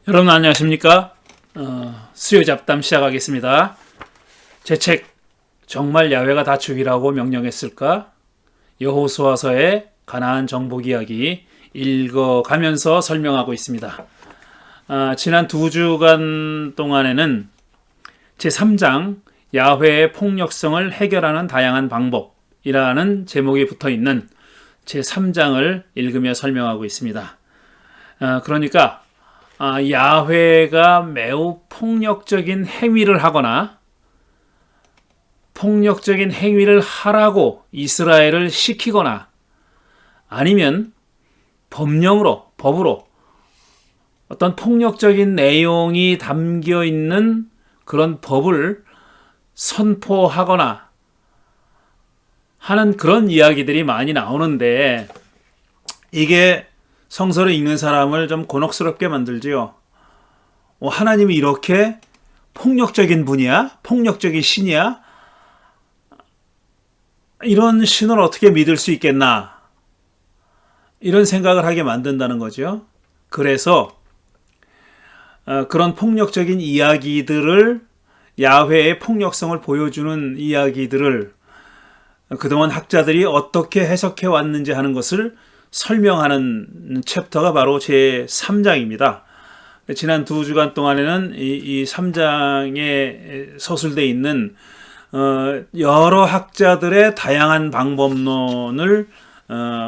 여러분 안녕하십니까? 수요 잡담 시작하겠습니다. 제 책 정말 야훼가 다 죽이라고 명령했을까? 여호수아서의 가나안 정복 이야기 읽어가면서 설명하고 있습니다. 지난 2주간 동안에는 제 3장 야훼의 폭력성을 해결하는 다양한 방법이라는 제목이 붙어있는 제 3장을 읽으며 설명하고 있습니다. 그러니까 야훼가 매우 폭력적인 행위를 하거나 폭력적인 행위를 하라고 이스라엘을 시키거나 아니면 법으로 어떤 폭력적인 내용이 담겨 있는 그런 법을 선포하거나 하는 그런 이야기들이 많이 나오는데 이게 성서를 읽는 사람을 좀 곤혹스럽게 만들지요. 하나님이 이렇게 폭력적인 분이야? 폭력적인 신이야? 이런 신을 어떻게 믿을 수 있겠나? 이런 생각을 하게 만든다는 거죠. 그래서 그런 폭력적인 이야기들을 야훼의 폭력성을 보여주는 이야기들을 그동안 학자들이 어떻게 해석해 왔는지 하는 것을 설명하는 챕터가 바로 제 3장입니다. 지난 2주간 동안에는 이 3장에 서술되어 있는 여러 학자들의 다양한 방법론을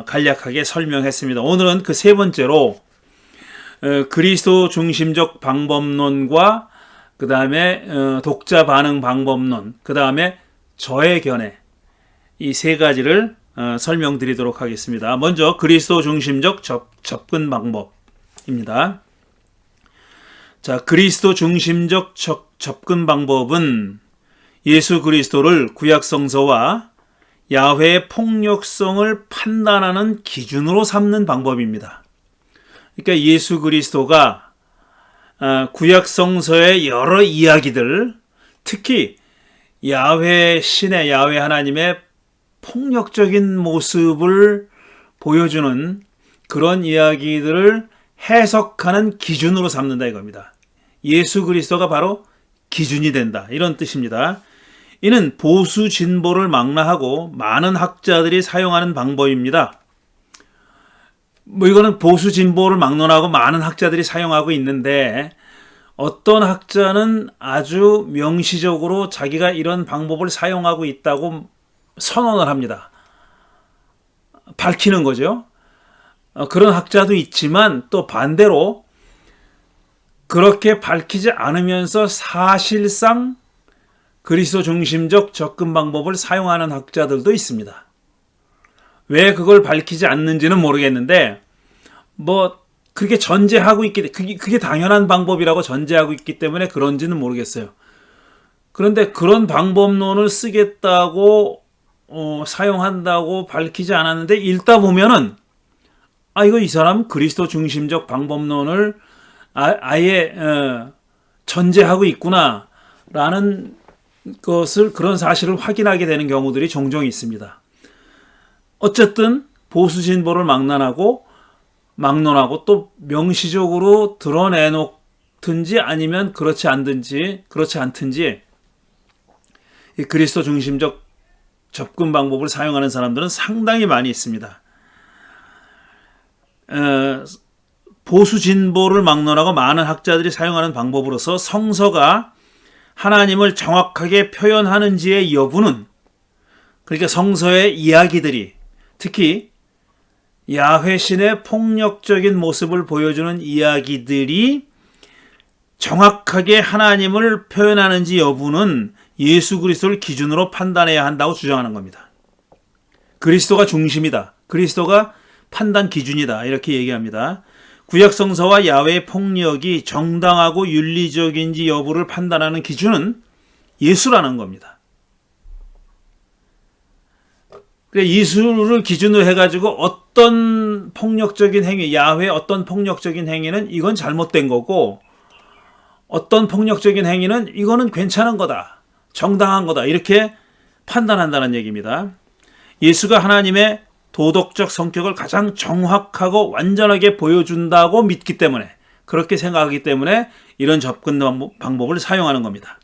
간략하게 설명했습니다. 오늘은 그 세 번째로 그리스도 중심적 방법론과 그 다음에 독자 반응 방법론, 그 다음에 저의 견해, 이 세 가지를 설명드리도록 하겠습니다. 먼저 그리스도 중심적 접근 방법입니다. 자, 그리스도 중심적 접근 방법은 예수 그리스도를 구약 성서와 야훼의 폭력성을 판단하는 기준으로 삼는 방법입니다. 그러니까 예수 그리스도가 구약 성서의 여러 이야기들, 특히 야훼 신의 야훼 하나님의 폭력적인 모습을 보여주는 그런 이야기들을 해석하는 기준으로 삼는다 이겁니다. 예수 그리스도가 바로 기준이 된다 이런 뜻입니다. 이는 보수 진보를 망라하고 많은 학자들이 사용하는 방법입니다. 이거는 보수 진보를 막론하고 많은 학자들이 사용하고 있는데 어떤 학자는 아주 명시적으로 자기가 이런 방법을 사용하고 있다고 선언을 합니다. 밝히는 거죠. 그런 학자도 있지만 또 반대로 그렇게 밝히지 않으면서 사실상 그리스도 중심적 접근 방법을 사용하는 학자들도 있습니다. 왜 그걸 밝히지 않는지는 모르겠는데 그렇게 전제하고 있기 때문에 그게 당연한 방법이라고 전제하고 있기 때문에 그런지는 모르겠어요. 그런데 그런 방법론을 쓰겠다고 사용한다고 밝히지 않았는데 읽다 보면은 이거 이 사람 그리스도 중심적 방법론을 아예 전제하고 있구나 라는 그런 사실을 확인하게 되는 경우들이 종종 있습니다. 어쨌든 보수 진보를 막론하고 또 명시적으로 드러내놓든지 아니면 그렇지 않든지 이 그리스도 중심적 접근 방법을 사용하는 사람들은 상당히 많이 있습니다. 보수 진보를 막론하고 많은 학자들이 사용하는 방법으로서 성서가 하나님을 정확하게 표현하는지의 여부는, 그러니까 성서의 이야기들이 특히 야훼 신의 폭력적인 모습을 보여주는 이야기들이 정확하게 하나님을 표현하는지 여부는 예수 그리스도를 기준으로 판단해야 한다고 주장하는 겁니다. 그리스도가 중심이다. 그리스도가 판단 기준이다. 이렇게 얘기합니다. 구약 성서와 야훼의 폭력이 정당하고 윤리적인지 여부를 판단하는 기준은 예수라는 겁니다. 예수를 기준으로 해가지고 어떤 폭력적인 행위, 야훼의 어떤 폭력적인 행위는 이건 잘못된 거고 어떤 폭력적인 행위는 이거는 괜찮은 거다. 정당한 거다. 이렇게 판단한다는 얘기입니다. 예수가 하나님의 도덕적 성격을 가장 정확하고 완전하게 보여준다고 믿기 때문에 그렇게 생각하기 때문에 이런 접근 방법을 사용하는 겁니다.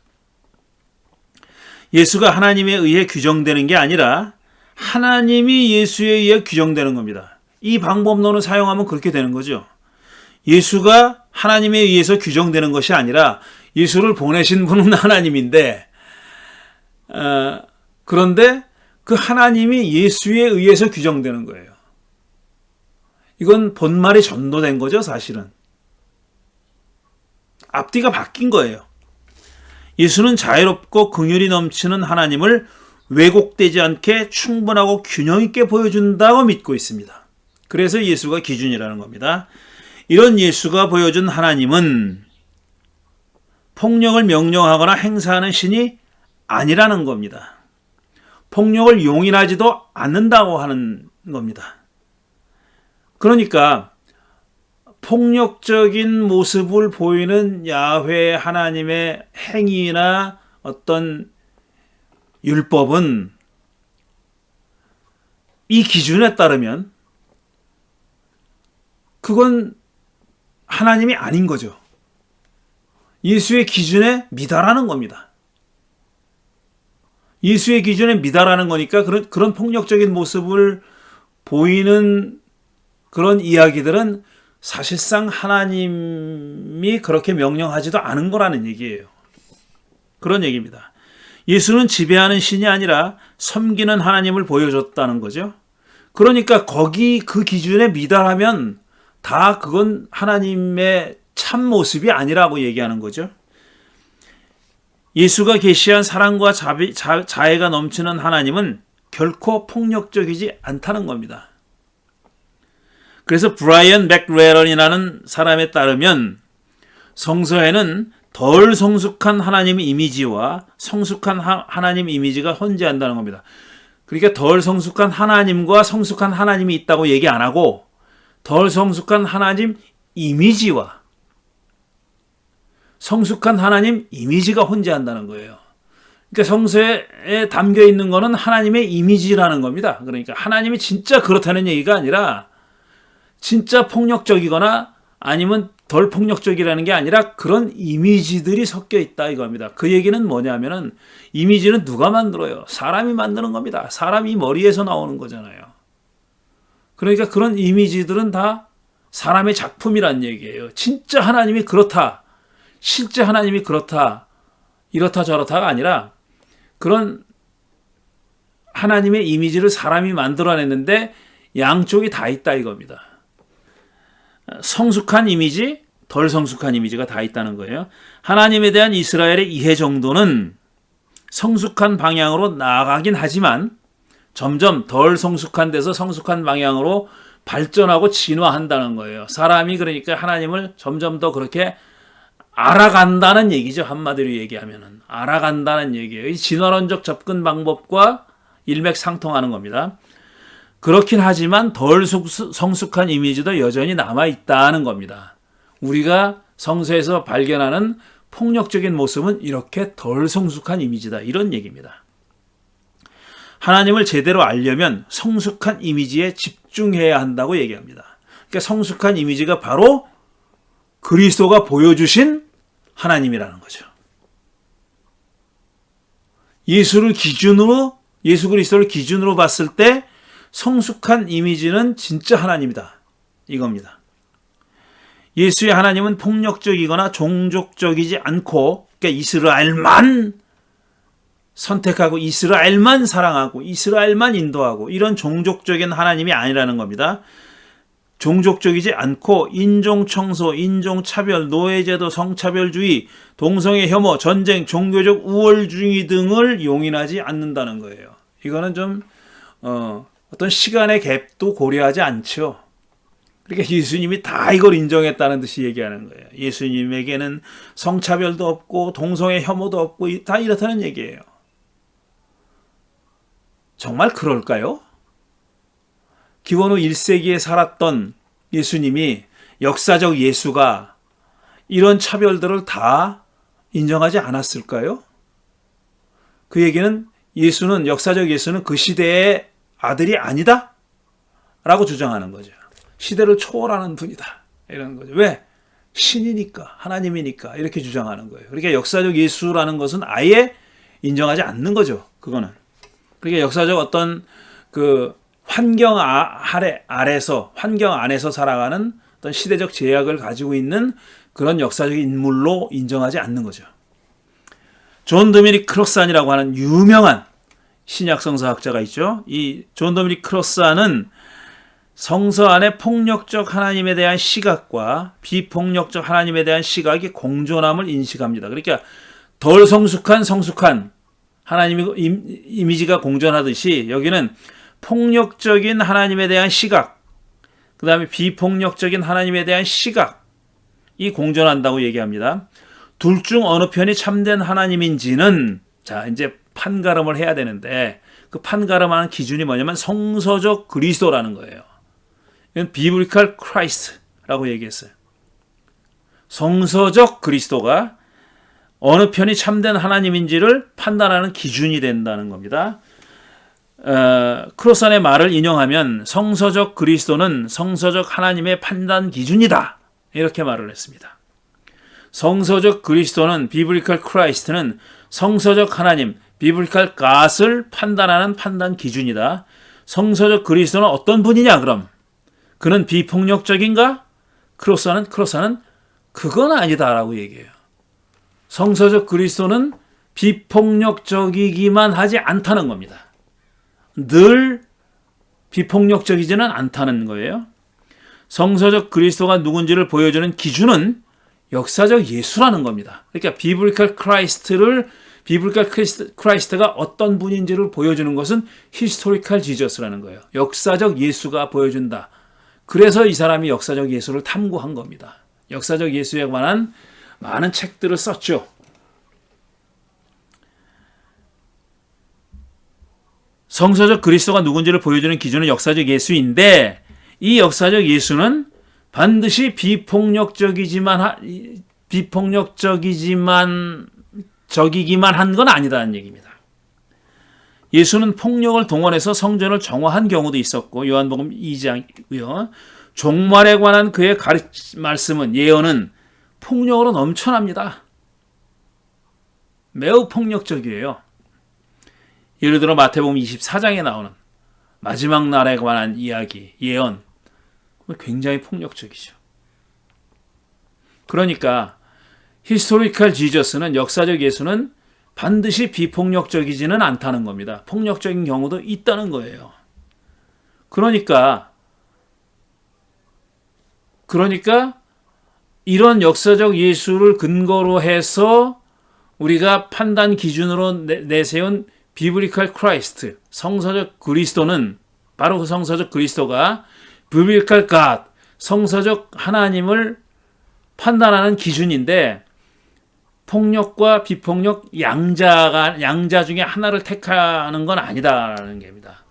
예수가 하나님에 의해 규정되는 게 아니라 하나님이 예수에 의해 규정되는 겁니다. 이 방법론을 사용하면 그렇게 되는 거죠. 예수가 하나님에 의해서 규정되는 것이 아니라 예수를 보내신 분은 하나님인데 그런데 그 하나님이 예수에 의해서 규정되는 거예요. 이건 본말이 전도된 거죠, 사실은. 앞뒤가 바뀐 거예요. 예수는 자유롭고 긍휼이 넘치는 하나님을 왜곡되지 않게 충분하고 균형 있게 보여준다고 믿고 있습니다. 그래서 예수가 기준이라는 겁니다. 이런 예수가 보여준 하나님은 폭력을 명령하거나 행사하는 신이 아니라는 겁니다. 폭력을 용인하지도 않는다고 하는 겁니다. 그러니까 폭력적인 모습을 보이는 야훼 하나님의 행위나 어떤 율법은 이 기준에 따르면 그건 하나님이 아닌 거죠. 예수의 기준에 미달하는 겁니다. 예수의 기준에 미달하는 거니까 그런 폭력적인 모습을 보이는 그런 이야기들은 사실상 하나님이 그렇게 명령하지도 않은 거라는 얘기예요. 그런 얘기입니다. 예수는 지배하는 신이 아니라 섬기는 하나님을 보여줬다는 거죠. 그러니까 거기 그 기준에 미달하면 다 그건 하나님의 참 모습이 아니라고 얘기하는 거죠. 예수가 계시한 사랑과 자애가 넘치는 하나님은 결코 폭력적이지 않다는 겁니다. 그래서 브라이언 맥레런이라는 사람에 따르면 성서에는 덜 성숙한 하나님 이미지와 성숙한 하나님 이미지가 혼재한다는 겁니다. 그러니까 덜 성숙한 하나님과 성숙한 하나님이 있다고 얘기 안 하고 덜 성숙한 하나님 이미지와 성숙한 하나님 이미지가 혼재한다는 거예요. 그러니까 성서에 담겨 있는 거는 하나님의 이미지라는 겁니다. 그러니까 하나님이 진짜 그렇다는 얘기가 아니라 진짜 폭력적이거나 아니면 덜 폭력적이라는 게 아니라 그런 이미지들이 섞여 있다 이겁니다. 그 얘기는 뭐냐면은 이미지는 누가 만들어요? 사람이 만드는 겁니다. 사람이 머리에서 나오는 거잖아요. 그러니까 그런 이미지들은 다 사람의 작품이란 얘기예요. 진짜 하나님이 그렇다. 실제 하나님이 그렇다. 이렇다 저렇다가 아니라 그런 하나님의 이미지를 사람이 만들어냈는데 양쪽이 다 있다 이겁니다. 성숙한 이미지, 덜 성숙한 이미지가 다 있다는 거예요. 하나님에 대한 이스라엘의 이해 정도는 성숙한 방향으로 나아가긴 하지만 점점 덜 성숙한 데서 성숙한 방향으로 발전하고 진화한다는 거예요. 사람이 그러니까 하나님을 점점 더 그렇게 알아간다는 얘기죠. 한마디로 얘기하면은 알아간다는 얘기예요. 이 진화론적 접근 방법과 일맥상통하는 겁니다. 그렇긴 하지만 덜 성숙한 이미지도 여전히 남아있다는 겁니다. 우리가 성서에서 발견하는 폭력적인 모습은 이렇게 덜 성숙한 이미지다. 이런 얘기입니다. 하나님을 제대로 알려면 성숙한 이미지에 집중해야 한다고 얘기합니다. 그러니까 성숙한 이미지가 바로 그리스도가 보여주신 하나님이라는 거죠. 예수 그리스도를 기준으로 봤을 때 성숙한 이미지는 진짜 하나님이다. 이겁니다. 예수의 하나님은 폭력적이거나 종족적이지 않고, 그러니까 이스라엘만 선택하고 이스라엘만 사랑하고 이스라엘만 인도하고 이런 종족적인 하나님이 아니라는 겁니다. 종족적이지 않고 인종청소, 인종차별, 노예제도, 성차별주의, 동성애 혐오, 전쟁, 종교적 우월주의 등을 용인하지 않는다는 거예요. 이거는 좀 어떤 시간의 갭도 고려하지 않죠. 그러니까 예수님이 다 이걸 인정했다는 듯이 얘기하는 거예요. 예수님에게는 성차별도 없고 동성애 혐오도 없고 다 이렇다는 얘기예요. 정말 그럴까요? 기원 후 1세기에 살았던 예수님이 역사적 예수가 이런 차별들을 다 인정하지 않았을까요? 그 얘기는 역사적 예수는 그 시대의 아들이 아니다? 라고 주장하는 거죠. 시대를 초월하는 분이다. 이런 거죠. 왜? 신이니까, 하나님이니까 이렇게 주장하는 거예요. 그러니까 역사적 예수라는 것은 아예 인정하지 않는 거죠. 그거는. 그러니까 역사적 어떤 그 환경 안에서 살아가는 어떤 시대적 제약을 가지고 있는 그런 역사적 인물로 인정하지 않는 거죠. 존 도미닉 크로스안이라고 하는 유명한 신약 성서학자가 있죠. 이 존 도미닉 크로스안은 성서 안에 폭력적 하나님에 대한 시각과 비폭력적 하나님에 대한 시각이 공존함을 인식합니다. 그러니까 덜 성숙한 하나님의 이미지가 공존하듯이 여기는 폭력적인 하나님에 대한 시각, 그 다음에 비폭력적인 하나님에 대한 시각이 공존한다고 얘기합니다. 둘 중 어느 편이 참된 하나님인지는 자 이제 판가름을 해야 되는데 그 판가름하는 기준이 뭐냐면 성서적 그리스도라는 거예요. 이건 비블리컬 크라이스트라고 얘기했어요. 성서적 그리스도가 어느 편이 참된 하나님인지를 판단하는 기준이 된다는 겁니다. 크로스안의 말을 인용하면 성서적 그리스도는 성서적 하나님의 판단 기준이다. 이렇게 말을 했습니다. 성서적 그리스도는 비블리컬 크라이스트는 성서적 하나님, 비블리컬 갓을 판단하는 판단 기준이다. 성서적 그리스도는 어떤 분이냐 그럼? 그는 비폭력적인가? 크로스안은 그건 아니다라고 얘기해요. 성서적 그리스도는 비폭력적이기만 하지 않다는 겁니다. 늘 비폭력적이지는 않다는 거예요. 성서적 그리스도가 누군지를 보여주는 기준은 역사적 예수라는 겁니다. 그러니까 비블리컬 크라이스트가 어떤 분인지를 보여주는 것은 히스토리컬 지저스라는 거예요. 역사적 예수가 보여준다. 그래서 이 사람이 역사적 예수를 탐구한 겁니다. 역사적 예수에 관한 많은 책들을 썼죠. 성서적 그리스도가 누군지를 보여주는 기준은 역사적 예수인데 이 역사적 예수는 반드시 비폭력적이기만 한 건 아니다는 얘기입니다. 예수는 폭력을 동원해서 성전을 정화한 경우도 있었고 요한복음 2장이고요. 종말에 관한 그의 말씀은 예언은 폭력으로 넘쳐납니다. 매우 폭력적이에요. 예를 들어 마태복음 24장에 나오는 마지막 날에 관한 이야기, 예언 굉장히 폭력적이죠. 그러니까 히스토리컬 지저스는 역사적 예수는 반드시 비폭력적이지는 않다는 겁니다. 폭력적인 경우도 있다는 거예요. 그러니까 이런 역사적 예수를 근거로 해서 우리가 판단 기준으로 내세운 비블리컬 크라이스트, 성서적 그리스도는 바로 그 성서적 그리스도가 비블리컬 갓, 성서적 하나님을 판단하는 기준인데 폭력과 비폭력 양자 중에 하나를 택하는 건 아니다라는 겁니다.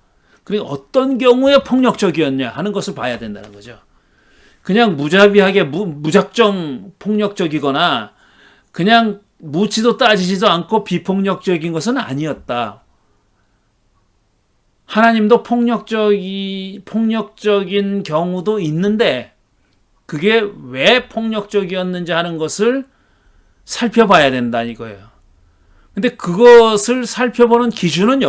그리고 어떤 경우에 폭력적이었냐 하는 것을 봐야 된다는 거죠. 그냥 무자비하게 무작정 폭력적이거나 그냥 묻지도 따지지도 않고 비폭력적인 것은 아니었다. 하나님도 폭력적인 경우도 있는데 그게 왜 폭력적이었는지 하는 것을 살펴봐야 된다 이거예요. 근데 그것을 살펴보는 기준은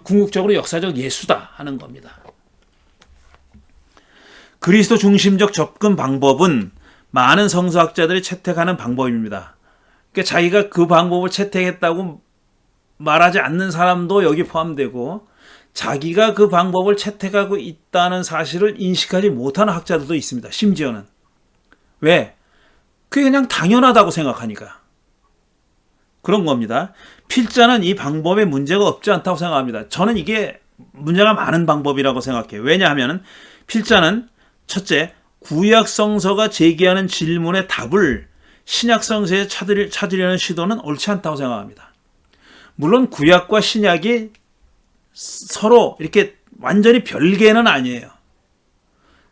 궁극적으로 역사적 예수다 하는 겁니다. 그리스도 중심적 접근 방법은 많은 성서학자들이 채택하는 방법입니다. 그러니까 자기가 그 방법을 채택했다고 말하지 않는 사람도 여기 포함되고 자기가 그 방법을 채택하고 있다는 사실을 인식하지 못하는 학자들도 있습니다. 심지어는. 왜? 그게 그냥 당연하다고 생각하니까. 그런 겁니다. 필자는 이 방법에 문제가 없지 않다고 생각합니다. 저는 이게 문제가 많은 방법이라고 생각해요. 왜냐하면 필자는 첫째, 구약 성서가 제기하는 질문의 답을 신약 성서에 찾으려는 시도는 옳지 않다고 생각합니다. 물론 구약과 신약이 서로 이렇게 완전히 별개는 아니에요.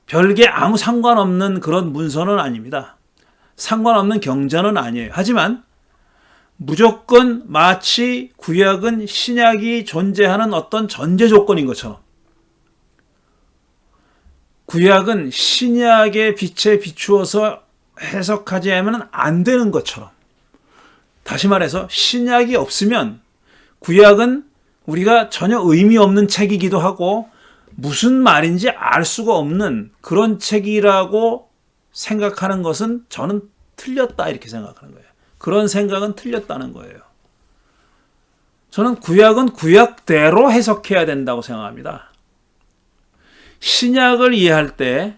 별개 아무 상관없는 그런 문서는 아닙니다. 상관없는 경전은 아니에요. 하지만 무조건 마치 구약은 신약이 존재하는 어떤 전제 조건인 것처럼 구약은 신약의 빛에 비추어서 해석하지 않으면 안 되는 것처럼, 다시 말해서 신약이 없으면 구약은 우리가 전혀 의미 없는 책이기도 하고 무슨 말인지 알 수가 없는 그런 책이라고 생각하는 것은 저는 틀렸다 이렇게 생각하는 거예요. 그런 생각은 틀렸다는 거예요. 저는 구약은 구약대로 해석해야 된다고 생각합니다. 신약을 이해할 때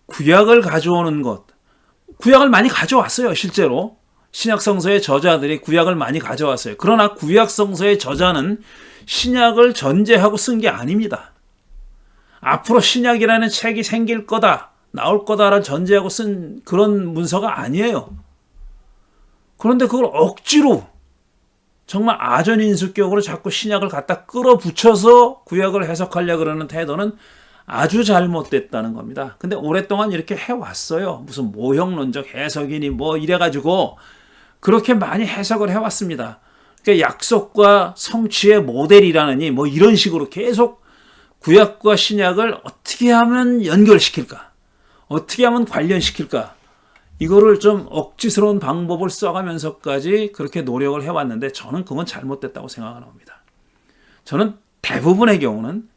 구약을 가져오는 것, 구약을 많이 가져왔어요. 실제로 신약 성서의 저자들이 구약을 많이 가져왔어요. 그러나 구약 성서의 저자는 신약을 전제하고 쓴 게 아닙니다. 앞으로 신약이라는 책이 생길 거다, 나올 거다를 전제하고 쓴 그런 문서가 아니에요. 그런데 그걸 억지로 정말 아전인수격으로 자꾸 신약을 갖다 끌어붙여서 구약을 해석하려고 그러는 태도는 아주 잘못됐다는 겁니다. 근데 오랫동안 이렇게 해왔어요. 무슨 모형론적 해석이니 뭐 이래가지고 그렇게 많이 해석을 해왔습니다. 그러니까 약속과 성취의 모델이라느니 뭐 이런 식으로 계속 구약과 신약을 어떻게 하면 연결시킬까? 어떻게 하면 관련시킬까? 이거를 좀 억지스러운 방법을 써가면서까지 그렇게 노력을 해왔는데 저는 그건 잘못됐다고 생각하는 겁니다. 저는 대부분의 경우는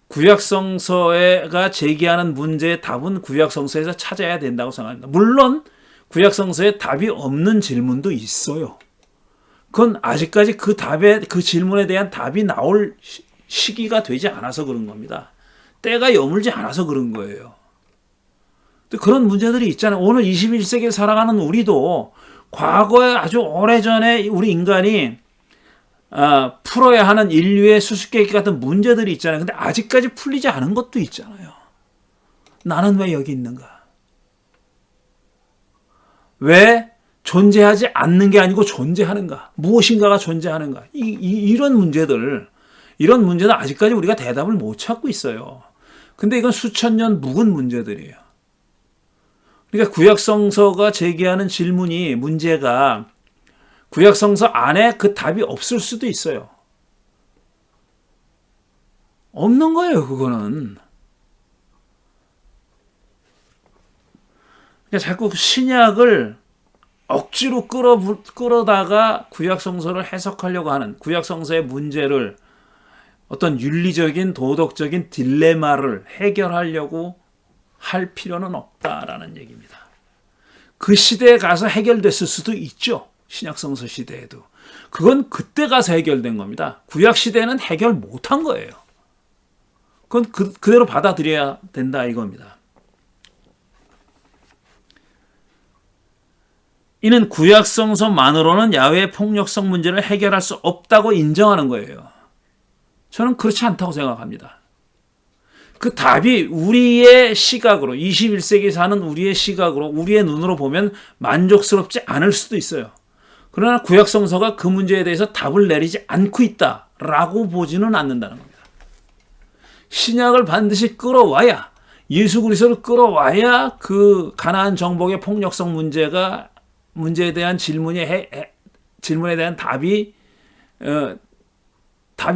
구약성서가 제기하는 문제의 답은 구약성서에서 찾아야 된다고 생각합니다. 물론 구약성서에 답이 없는 질문도 있어요. 그건 아직까지 그 질문에 대한 답이 나올 시기가 되지 않아서 그런 겁니다. 때가 여물지 않아서 그런 거예요. 그런 문제들이 있잖아요. 오늘 21세기를 살아가는 우리도 과거에 아주 오래전에 우리 인간이 풀어야 하는 인류의 수수께끼 같은 문제들이 있잖아요. 근데 아직까지 풀리지 않은 것도 있잖아요. 나는 왜 여기 있는가? 왜 존재하지 않는 게 아니고 존재하는가? 무엇인가가 존재하는가? 이런 문제는 아직까지 우리가 대답을 못 찾고 있어요. 근데 이건 수천 년 묵은 문제들이에요. 그러니까 구약성서가 제기하는 문제가 구약성서 안에 그 답이 없을 수도 있어요. 없는 거예요, 그거는. 그러니까 자꾸 신약을 억지로 끌어다가 구약성서를 해석하려고 하는, 구약성서의 문제를 어떤 윤리적인 도덕적인 딜레마를 해결하려고 할 필요는 없다라는 얘기입니다. 그 시대에 가서 해결됐을 수도 있죠. 신약성서 시대에도. 그건 그때 가서 해결된 겁니다. 구약 시대에는 해결 못한 거예요. 그건 그대로 받아들여야 된다 이겁니다. 이는 구약성서만으로는 야훼의 폭력성 문제를 해결할 수 없다고 인정하는 거예요. 저는 그렇지 않다고 생각합니다. 그 답이 우리의 시각으로, 21세기 사는 우리의 시각으로, 우리의 눈으로 보면 만족스럽지 않을 수도 있어요. 그러나 구약성서가 그 문제에 대해서 답을 내리지 않고 있다라고 보지는 않는다는 겁니다. 신약을 반드시 끌어와야, 예수 그리스도를 끌어와야 그 가나안 정복의 폭력성 문제에 대한 질문에 대한 답이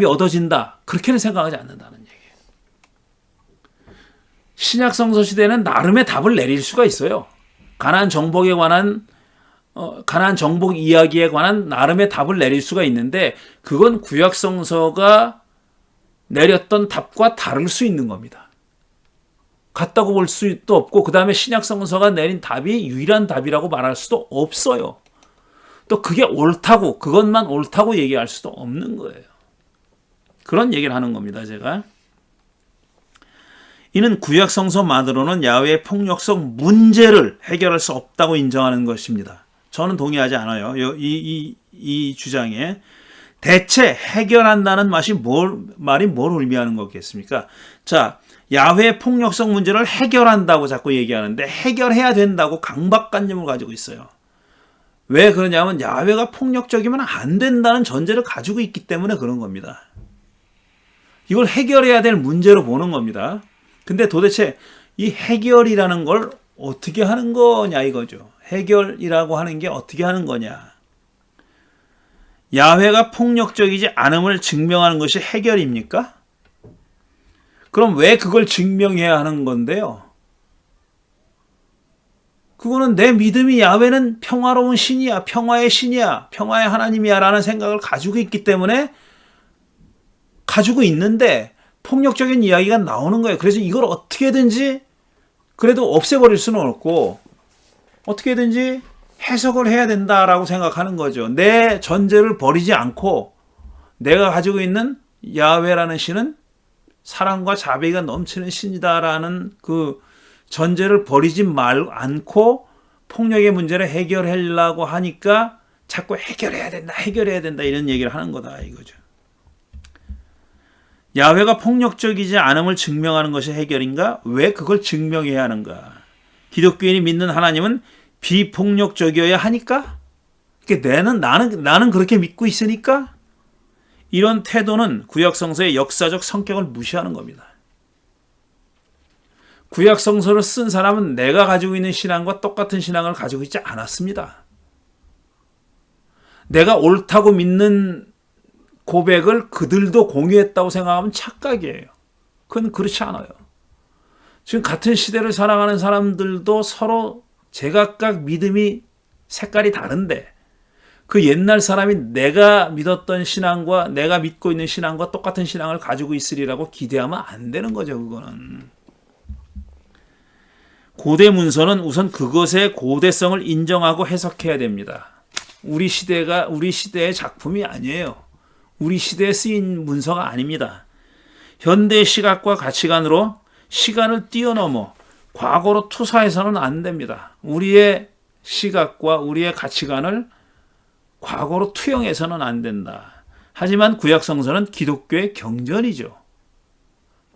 얻어진다. 그렇게는 생각하지 않는다는 얘기예요. 신약 성서 시대는 나름의 답을 내릴 수가 있어요. 가나안 정복 이야기에 관한 나름의 답을 내릴 수가 있는데 그건 구약 성서가 내렸던 답과 다를 수 있는 겁니다. 같다고 볼 수도 없고 그 다음에 신약 성서가 내린 답이 유일한 답이라고 말할 수도 없어요. 또 그것만 옳다고 얘기할 수도 없는 거예요. 그런 얘기를 하는 겁니다, 제가. 이는 구약 성서만으로는 야훼의 폭력성 문제를 해결할 수 없다고 인정하는 것입니다. 저는 동의하지 않아요. 이 주장에. 대체 해결한다는 말이 뭘 의미하는 거겠습니까? 자, 야훼의 폭력성 문제를 해결한다고 자꾸 얘기하는데 해결해야 된다고 강박관념을 가지고 있어요. 왜 그러냐면 야훼가 폭력적이면 안 된다는 전제를 가지고 있기 때문에 그런 겁니다. 이걸 해결해야 될 문제로 보는 겁니다. 근데 도대체 이 해결이라는 걸 어떻게 하는 거냐 이거죠. 해결이라고 하는 게 어떻게 하는 거냐. 야훼가 폭력적이지 않음을 증명하는 것이 해결입니까? 그럼 왜 그걸 증명해야 하는 건데요? 그거는 내 믿음이 야훼는 평화로운 신이야, 평화의 신이야, 평화의 하나님이야 라는 생각을 가지고 있기 때문에 가지고 있는데 폭력적인 이야기가 나오는 거예요. 그래서 이걸 어떻게든지 그래도 없애버릴 수는 없고 어떻게든지 해석을 해야 된다라고 생각하는 거죠. 내 전제를 버리지 않고 내가 가지고 있는 야훼라는 신은 사랑과 자비가 넘치는 신이다라는 그 전제를 버리지 않고 폭력의 문제를 해결하려고 하니까 자꾸 해결해야 된다 이런 얘기를 하는 거다 이거죠. 야훼가 폭력적이지 않음을 증명하는 것이 해결인가? 왜 그걸 증명해야 하는가? 기독교인이 믿는 하나님은 비폭력적이어야 하니까? 나는 그렇게 믿고 있으니까? 이런 태도는 구약성서의 역사적 성격을 무시하는 겁니다. 구약성서를 쓴 사람은 내가 가지고 있는 신앙과 똑같은 신앙을 가지고 있지 않았습니다. 내가 옳다고 믿는 고백을 그들도 공유했다고 생각하면 착각이에요. 그건 그렇지 않아요. 지금 같은 시대를 살아가는 사람들도 서로 제각각 믿음이 색깔이 다른데 그 옛날 사람이 내가 믿었던 신앙과 내가 믿고 있는 신앙과 똑같은 신앙을 가지고 있으리라고 기대하면 안 되는 거죠. 그거는. 고대 문서는 우선 그것의 고대성을 인정하고 해석해야 됩니다. 우리 시대의 작품이 아니에요. 우리 시대에 쓰인 문서가 아닙니다. 현대의 시각과 가치관으로 시간을 뛰어넘어 과거로 투사해서는 안 됩니다. 우리의 시각과 우리의 가치관을 과거로 투영해서는 안 된다. 하지만 구약성서는 기독교의 경전이죠.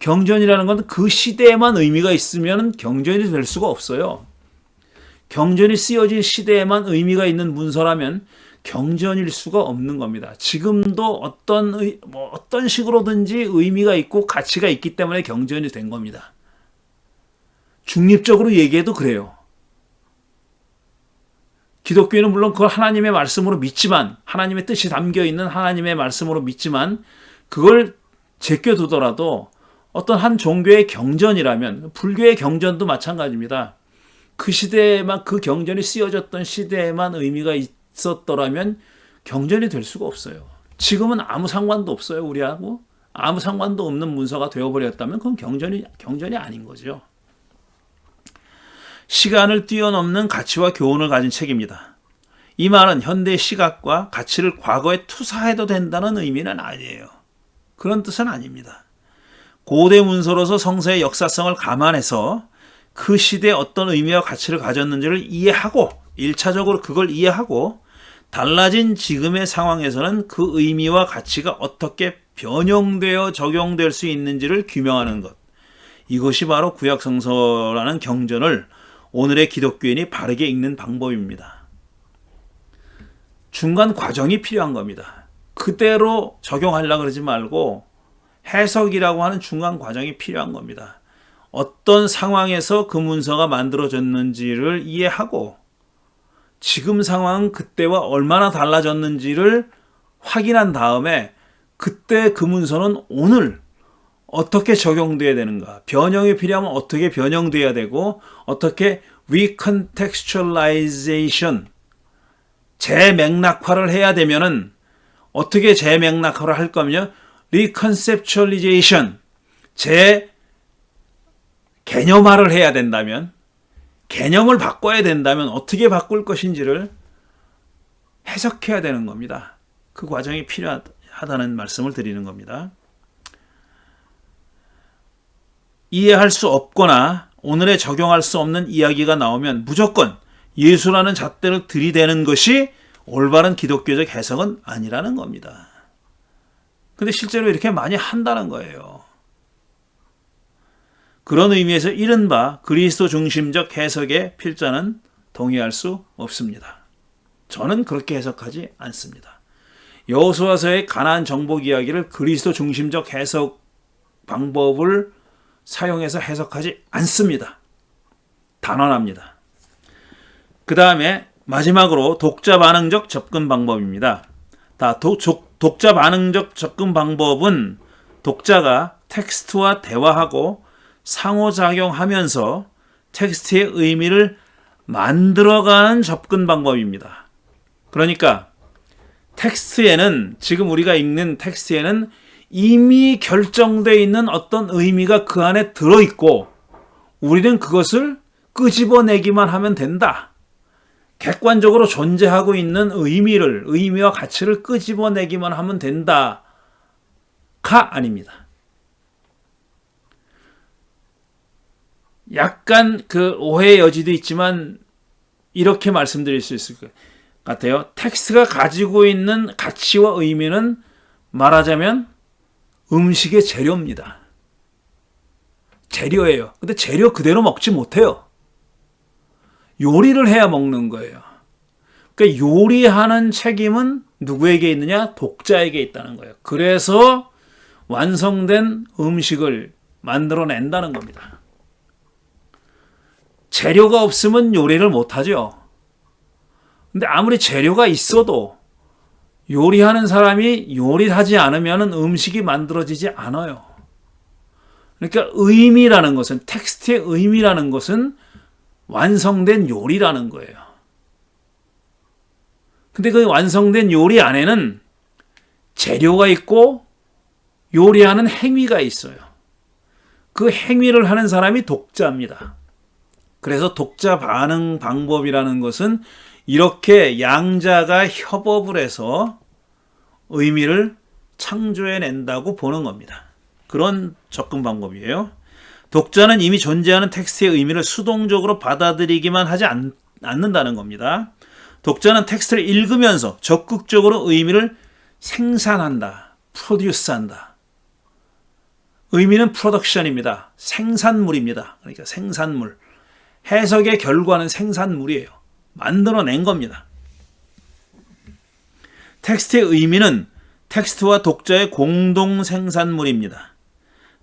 경전이라는 건 그 시대에만 의미가 있으면 경전이 될 수가 없어요. 경전이 쓰여진 시대에만 의미가 있는 문서라면 경전일 수가 없는 겁니다. 지금도 어떤 식으로든지 의미가 있고 가치가 있기 때문에 경전이 된 겁니다. 중립적으로 얘기해도 그래요. 기독교인은 물론 그걸 하나님의 말씀으로 믿지만, 하나님의 뜻이 담겨 있는 하나님의 말씀으로 믿지만, 그걸 제껴두더라도 어떤 한 종교의 경전이라면, 불교의 경전도 마찬가지입니다. 그 시대에만, 그 경전이 쓰여졌던 시대에만 의미가 있었더라면 경전이 될 수가 없어요. 지금은 아무 상관도 없어요. 우리하고 아무 상관도 없는 문서가 되어버렸다면 그건 경전이 아닌 거죠. 시간을 뛰어넘는 가치와 교훈을 가진 책입니다. 이 말은 현대의 시각과 가치를 과거에 투사해도 된다는 의미는 아니에요. 그런 뜻은 아닙니다. 고대 문서로서 성서의 역사성을 감안해서 그 시대에 어떤 의미와 가치를 가졌는지를 이해하고 1차적으로 그걸 이해하고 달라진 지금의 상황에서는 그 의미와 가치가 어떻게 변형되어 적용될 수 있는지를 규명하는 것. 이것이 바로 구약성서라는 경전을 오늘의 기독교인이 바르게 읽는 방법입니다. 중간 과정이 필요한 겁니다. 그대로 적용하려고 그러지 말고 해석이라고 하는 중간 과정이 필요한 겁니다. 어떤 상황에서 그 문서가 만들어졌는지를 이해하고 지금 상황은 그때와 얼마나 달라졌는지를 확인한 다음에 그때 그 문서는 오늘 어떻게 적용돼야 되는가, 변형이 필요하면 어떻게 변형돼야 되고 어떻게 recontextualization, 재맥락화를 해야 되면은 어떻게 재맥락화를 할 거면요, reconceptualization, 개념화를 해야 된다면, 개념을 바꿔야 된다면 어떻게 바꿀 것인지를 해석해야 되는 겁니다. 그 과정이 필요하다는 말씀을 드리는 겁니다. 이해할 수 없거나 오늘에 적용할 수 없는 이야기가 나오면 무조건 예수라는 잣대를 들이대는 것이 올바른 기독교적 해석은 아니라는 겁니다. 근데 실제로 이렇게 많이 한다는 거예요. 그런 의미에서 이른바 그리스도 중심적 해석의 필자는 동의할 수 없습니다. 저는 그렇게 해석하지 않습니다. 여호수아서의 가나안 정복 이야기를 그리스도 중심적 해석 방법을 사용해서 해석하지 않습니다. 단언합니다. 그 다음에 마지막으로 독자 반응적 접근 방법입니다. 독자 반응적 접근 방법은 독자가 텍스트와 대화하고 상호작용하면서 텍스트의 의미를 만들어가는 접근 방법입니다. 그러니까 텍스트에는, 지금 우리가 읽는 텍스트에는 이미 결정되어 있는 어떤 의미가 그 안에 들어있고 우리는 그것을 끄집어내기만 하면 된다. 객관적으로 존재하고 있는 의미와 가치를 끄집어내기만 하면 된다가 아닙니다. 약간 그 오해의 여지도 있지만 이렇게 말씀드릴 수 있을 것 같아요. 텍스트가 가지고 있는 가치와 의미는 말하자면 음식의 재료입니다. 재료예요. 근데 재료 그대로 먹지 못해요. 요리를 해야 먹는 거예요. 그러니까 요리하는 책임은 누구에게 있느냐? 독자에게 있다는 거예요. 그래서 완성된 음식을 만들어낸다는 겁니다. 재료가 없으면 요리를 못하죠. 근데 아무리 재료가 있어도 요리하는 사람이 요리하지 않으면 음식이 만들어지지 않아요. 그러니까 의미라는 것은, 텍스트의 의미라는 것은 완성된 요리라는 거예요. 근데 그 완성된 요리 안에는 재료가 있고 요리하는 행위가 있어요. 그 행위를 하는 사람이 독자입니다. 그래서 독자 반응 방법이라는 것은 이렇게 양자가 협업을 해서 의미를 창조해낸다고 보는 겁니다. 그런 접근 방법이에요. 독자는 이미 존재하는 텍스트의 의미를 수동적으로 받아들이기만 하지 않는다는 겁니다. 독자는 텍스트를 읽으면서 적극적으로 의미를 생산한다, 프로듀스한다. 의미는 프로덕션입니다. 생산물입니다. 그러니까 생산물. 해석의 결과는 생산물이에요. 만들어낸 겁니다. 텍스트의 의미는 텍스트와 독자의 공동 생산물입니다.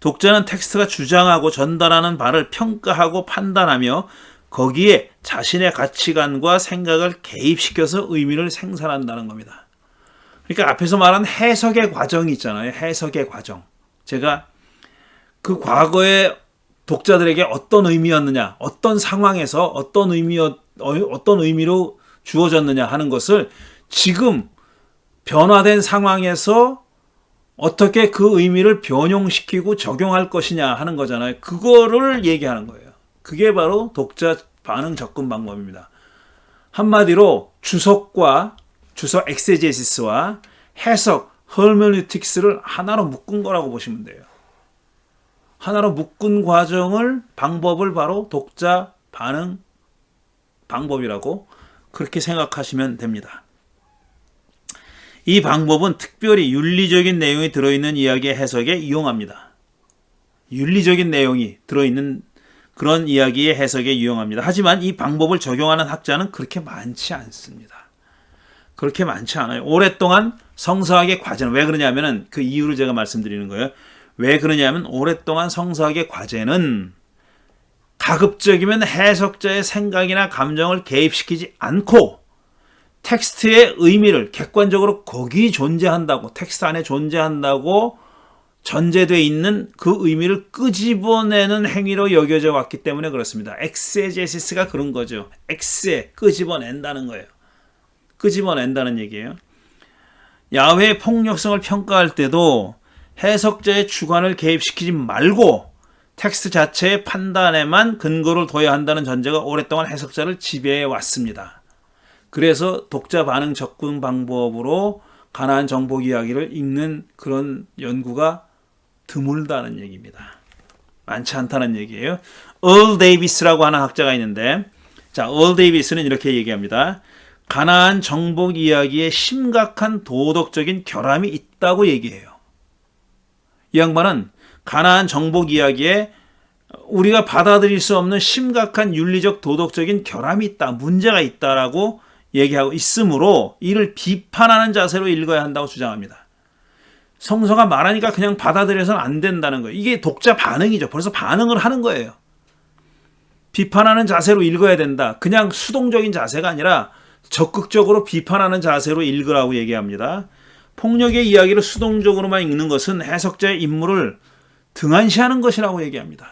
독자는 텍스트가 주장하고 전달하는 바를 평가하고 판단하며 거기에 자신의 가치관과 생각을 개입시켜서 의미를 생산한다는 겁니다. 그러니까 앞에서 말한 해석의 과정이 있잖아요. 해석의 과정. 제가 그 과거에 독자들에게 어떤 의미였느냐, 어떤 상황에서 어떤 의미로 주어졌느냐 하는 것을 지금 변화된 상황에서 어떻게 그 의미를 변형시키고 적용할 것이냐 하는 거잖아요. 그거를 얘기하는 거예요. 그게 바로 독자 반응 접근 방법입니다. 한마디로 주석 엑세제시스와 해석 허메뉴틱스를 하나로 묶은 거라고 보시면 돼요. 하나로 묶은 방법을 바로 독자 반응 방법이라고 그렇게 생각하시면 됩니다. 이 방법은 특별히 윤리적인 내용이 들어있는 이야기의 해석에 이용합니다. 윤리적인 내용이 들어있는 그런 이야기의 해석에 이용합니다. 하지만 이 방법을 적용하는 학자는 그렇게 많지 않습니다. 그렇게 많지 않아요. 오랫동안 성서학의 과제는, 왜 그러냐면은 그 이유를 제가 말씀드리는 거예요. 왜 그러냐면 오랫동안 성서학의 과제는 가급적이면 해석자의 생각이나 감정을 개입시키지 않고 텍스트의 의미를 객관적으로 거기 존재한다고, 텍스트 안에 존재한다고 전제되어 있는 그 의미를 끄집어내는 행위로 여겨져 왔기 때문에 그렇습니다. 엑세제시스가 그런 거죠. 끄집어낸다는 거예요. 끄집어낸다는 얘기예요. 야훼의 폭력성을 평가할 때도 해석자의 주관을 개입시키지 말고 텍스트 자체의 판단에만 근거를 둬야 한다는 전제가 오랫동안 해석자를 지배해 왔습니다. 그래서 독자 반응 접근 방법으로 가나안 정복 이야기를 읽는 그런 연구가 드물다는 얘기입니다. 많지 않다는 얘기예요. 얼 데이비스라고 하는 학자가 있는데, 자, 얼 데이비스는 이렇게 얘기합니다. 가나안 정복 이야기에 심각한 도덕적인 결함이 있다고 얘기해요. 이 양반은 가나안 정복 이야기에 우리가 받아들일 수 없는 심각한 윤리적 도덕적인 결함이 있다, 문제가 있다라고 얘기하고 있으므로 이를 비판하는 자세로 읽어야 한다고 주장합니다. 성서가 말하니까 그냥 받아들여서는 안 된다는 거예요. 이게 독자 반응이죠. 벌써 반응을 하는 거예요. 비판하는 자세로 읽어야 된다. 그냥 수동적인 자세가 아니라 적극적으로 비판하는 자세로 읽으라고 얘기합니다. 폭력의 이야기를 수동적으로만 읽는 것은 해석자의 임무를 등한시하는 것이라고 얘기합니다.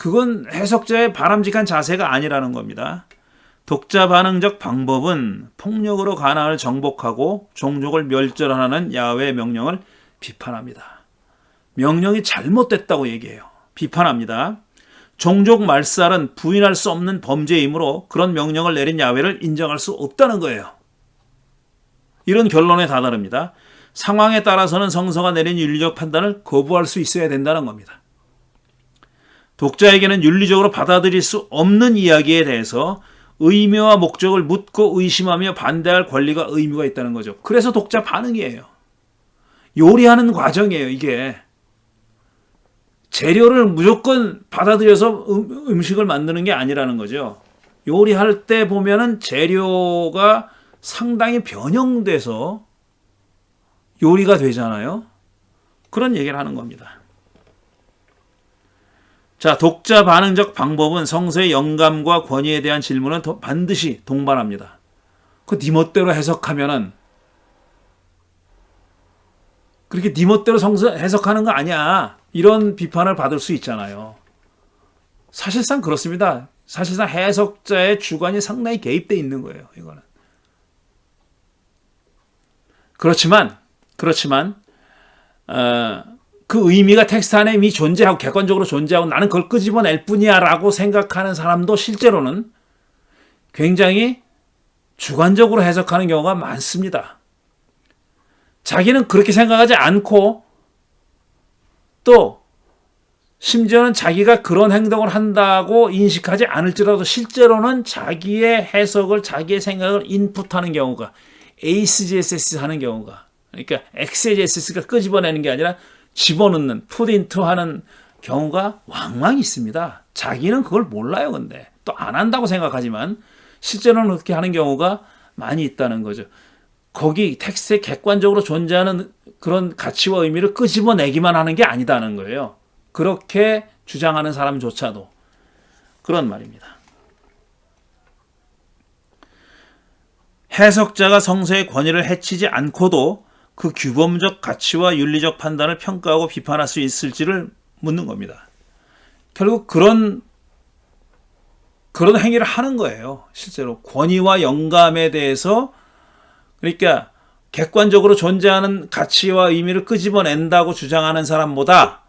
그건 해석자의 바람직한 자세가 아니라는 겁니다. 독자 반응적 방법은 폭력으로 가나안을 정복하고 종족을 멸절하는 야훼의 명령을 비판합니다. 명령이 잘못됐다고 얘기해요. 비판합니다. 종족 말살은 부인할 수 없는 범죄이므로 그런 명령을 내린 야훼를 인정할 수 없다는 거예요. 이런 결론에 다다릅니다. 상황에 따라서는 성서가 내린 윤리적 판단을 거부할 수 있어야 된다는 겁니다. 독자에게는 윤리적으로 받아들일 수 없는 이야기에 대해서 의미와 목적을 묻고 의심하며 반대할 권리가 의무가 있다는 거죠. 그래서 독자 반응이에요. 요리하는 과정이에요, 이게. 재료를 무조건 받아들여서 음식을 만드는 게 아니라는 거죠. 요리할 때 보면은 재료가 상당히 변형돼서 요리가 되잖아요. 그런 얘기를 하는 겁니다. 자, 독자 반응적 방법은 성서의 영감과 권위에 대한 질문은 반드시 동반합니다. 그 네 멋대로 해석하면은 그렇게 네 멋대로 성서 해석하는 거 아니야. 이런 비판을 받을 수 있잖아요. 사실상 그렇습니다. 사실상 해석자의 주관이 상당히 개입되어 있는 거예요. 이거는. 그렇지만 그 의미가 텍스트 안에 이미 존재하고 객관적으로 존재하고 나는 그걸 끄집어낼 뿐이야 라고 생각하는 사람도 실제로는 굉장히 주관적으로 해석하는 경우가 많습니다. 자기는 그렇게 생각하지 않고 또 심지어는 자기가 그런 행동을 한다고 인식하지 않을지라도 실제로는 자기의 해석을 자기의 생각을 인풋하는 경우가 ACGSS 하는 경우가 그러니까 XGSS가 끄집어내는 게 아니라 집어넣는 put into 하는 경우가 왕왕 있습니다. 자기는 그걸 몰라요. 근데 또 안 한다고 생각하지만 실제로는 그렇게 하는 경우가 많이 있다는 거죠. 거기 텍스트에 객관적으로 존재하는 그런 가치와 의미를 끄집어내기만 하는 게 아니다는 거예요. 그렇게 주장하는 사람조차도 그런 말입니다. 해석자가 성서의 권위를 해치지 않고도 그 규범적 가치와 윤리적 판단을 평가하고 비판할 수 있을지를 묻는 겁니다. 결국 그런 행위를 하는 거예요. 실제로 권위와 영감에 대해서 그러니까 객관적으로 존재하는 가치와 의미를 끄집어낸다고 주장하는 사람보다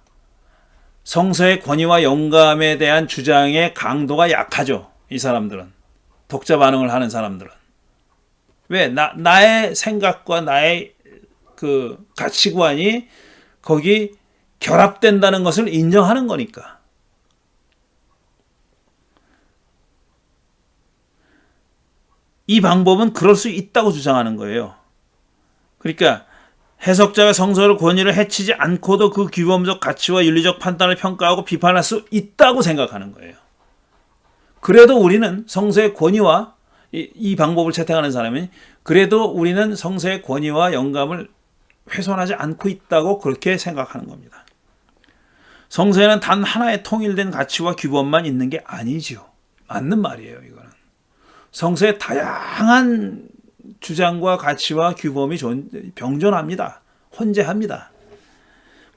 성서의 권위와 영감에 대한 주장의 강도가 약하죠. 이 사람들은. 독자 반응을 하는 사람들은. 왜? 나의 생각과 나의 그 가치관이 거기 결합된다는 것을 인정하는 거니까. 이 방법은 그럴 수 있다고 주장하는 거예요. 그러니까 해석자가 성서의 권위를 해치지 않고도 그 규범적 가치와 윤리적 판단을 평가하고 비판할 수 있다고 생각하는 거예요. 그래도 우리는 성서의 권위와 이 방법을 채택하는 사람이 그래도 우리는 성서의 권위와 영감을 훼손하지 않고 있다고 그렇게 생각하는 겁니다. 성서에는 단 하나의 통일된 가치와 규범만 있는 게 아니죠. 맞는 말이에요, 이거는. 성서에 다양한 주장과 가치와 규범이 병존합니다. 혼재합니다.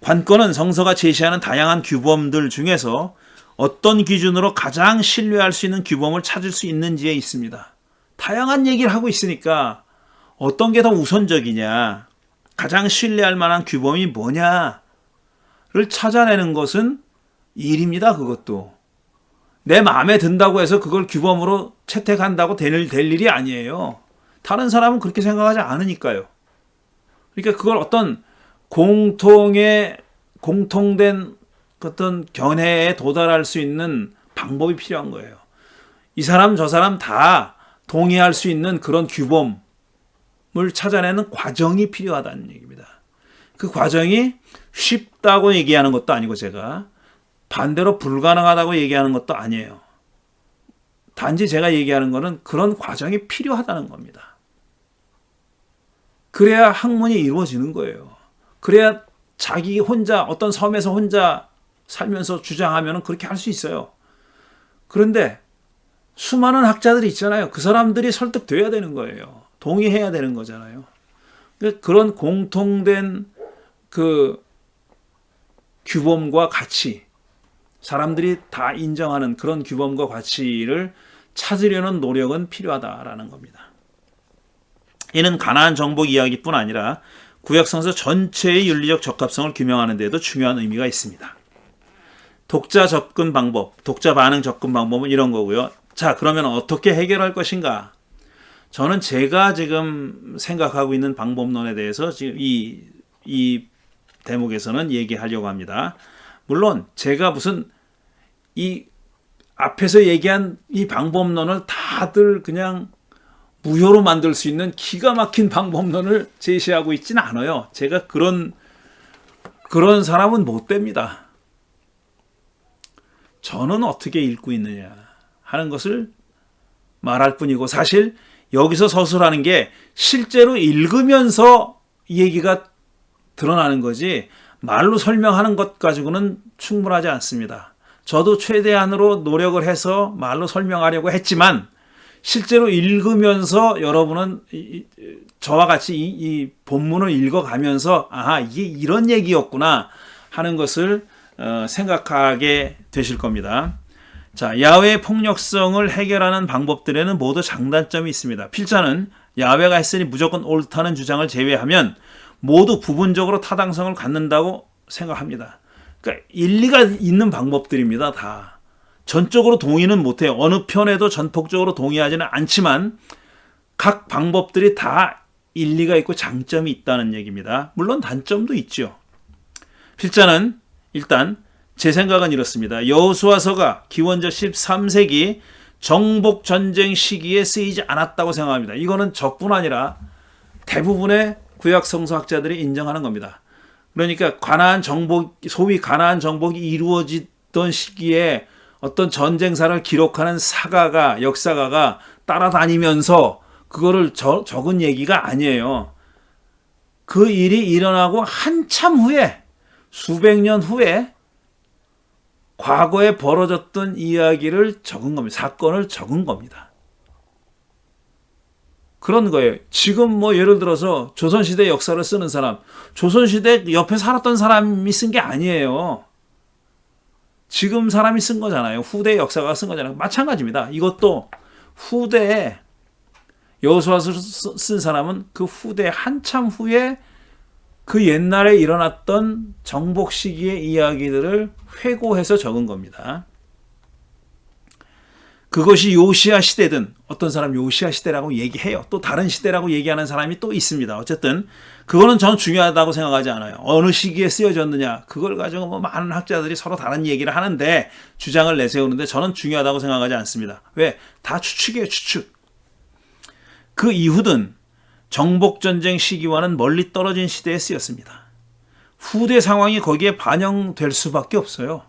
관건은 성서가 제시하는 다양한 규범들 중에서 어떤 기준으로 가장 신뢰할 수 있는 규범을 찾을 수 있는지에 있습니다. 다양한 얘기를 하고 있으니까 어떤 게 더 우선적이냐, 가장 신뢰할 만한 규범이 뭐냐를 찾아내는 것은 일입니다. 그것도. 내 마음에 든다고 해서 그걸 규범으로 채택한다고 될 일이 아니에요. 다른 사람은 그렇게 생각하지 않으니까요. 그러니까 그걸 어떤 공통된 어떤 견해에 도달할 수 있는 방법이 필요한 거예요. 이 사람 저 사람 다 동의할 수 있는 그런 규범을 찾아내는 과정이 필요하다는 얘기입니다. 그 과정이 쉽다고 얘기하는 것도 아니고 제가 반대로 불가능하다고 얘기하는 것도 아니에요. 단지 제가 얘기하는 것은 그런 과정이 필요하다는 겁니다. 그래야 학문이 이루어지는 거예요. 그래야 자기 혼자 어떤 섬에서 혼자 살면서 주장하면 그렇게 할 수 있어요. 그런데 수많은 학자들이 있잖아요. 그 사람들이 설득돼야 되는 거예요. 동의해야 되는 거잖아요. 그런 공통된 그 규범과 가치, 사람들이 다 인정하는 그런 규범과 가치를 찾으려는 노력은 필요하다라는 겁니다. 이는 가나안 정복 이야기뿐 아니라 구약성서 전체의 윤리적 적합성을 규명하는 데에도 중요한 의미가 있습니다. 독자 접근 방법, 독자 반응 접근 방법은 이런 거고요. 자, 그러면 어떻게 해결할 것인가? 저는 제가 지금 생각하고 있는 방법론에 대해서 지금 이 대목에서는 얘기하려고 합니다. 물론 제가 무슨 이 앞에서 얘기한 이 방법론을 다들 그냥 무효로 만들 수 있는 기가 막힌 방법론을 제시하고 있지는 않아요. 제가 그런 사람은 못 됩니다. 저는 어떻게 읽고 있느냐 하는 것을 말할 뿐이고, 사실 여기서 서술하는 게 실제로 읽으면서 얘기가 드러나는 거지 말로 설명하는 것 가지고는 충분하지 않습니다. 저도 최대한으로 노력을 해서 말로 설명하려고 했지만 실제로 읽으면서 여러분은 저와 같이 이 본문을 읽어가면서 아하, 이게 이런 얘기였구나 하는 것을 생각하게 되실 겁니다. 자, 야훼의 폭력성을 해결하는 방법들에는 모두 장단점이 있습니다. 필자는 야훼가 했으니 무조건 옳다는 주장을 제외하면 모두 부분적으로 타당성을 갖는다고 생각합니다. 그러니까 일리가 있는 방법들입니다. 다. 전적으로 동의는 못해요. 어느 편에도 전폭적으로 동의하지는 않지만 각 방법들이 다 일리가 있고 장점이 있다는 얘기입니다. 물론 단점도 있죠. 필자는 일단 제 생각은 이렇습니다. 여호수아서가 기원전 13세기 정복 전쟁 시기에 쓰이지 않았다고 생각합니다. 이거는 저뿐 아니라 대부분의 구약 성서학자들이 인정하는 겁니다. 그러니까 가나안 정복, 소위 가나안 정복이 이루어지던 시기에 어떤 전쟁사를 기록하는 사가가, 역사가가 따라다니면서 그거를 적은 얘기가 아니에요. 그 일이 일어나고 한참 후에, 수백 년 후에 과거에 벌어졌던 이야기를 적은 겁니다. 사건을 적은 겁니다. 그런 거예요. 지금 뭐 예를 들어서 조선시대 역사를 쓰는 사람, 조선시대 옆에 살았던 사람이 쓴 게 아니에요. 지금 사람이 쓴 거잖아요. 후대 역사가 쓴 거잖아요. 마찬가지입니다. 이것도 후대에 여호수아서 쓴 사람은 그 후대 한참 후에 그 옛날에 일어났던 정복 시기의 이야기들을 회고해서 적은 겁니다. 그것이 요시야 시대든 어떤 사람 요시야 시대라고 얘기해요. 또 다른 시대라고 얘기하는 사람이 또 있습니다. 어쨌든 그거는 저는 중요하다고 생각하지 않아요. 어느 시기에 쓰여졌느냐 그걸 가지고 뭐 많은 학자들이 서로 다른 얘기를 하는데 주장을 내세우는데 저는 중요하다고 생각하지 않습니다. 왜? 다 추측이에요. 추측. 그 이후든 정복전쟁 시기와는 멀리 떨어진 시대에 쓰였습니다. 후대 상황이 거기에 반영될 수밖에 없어요.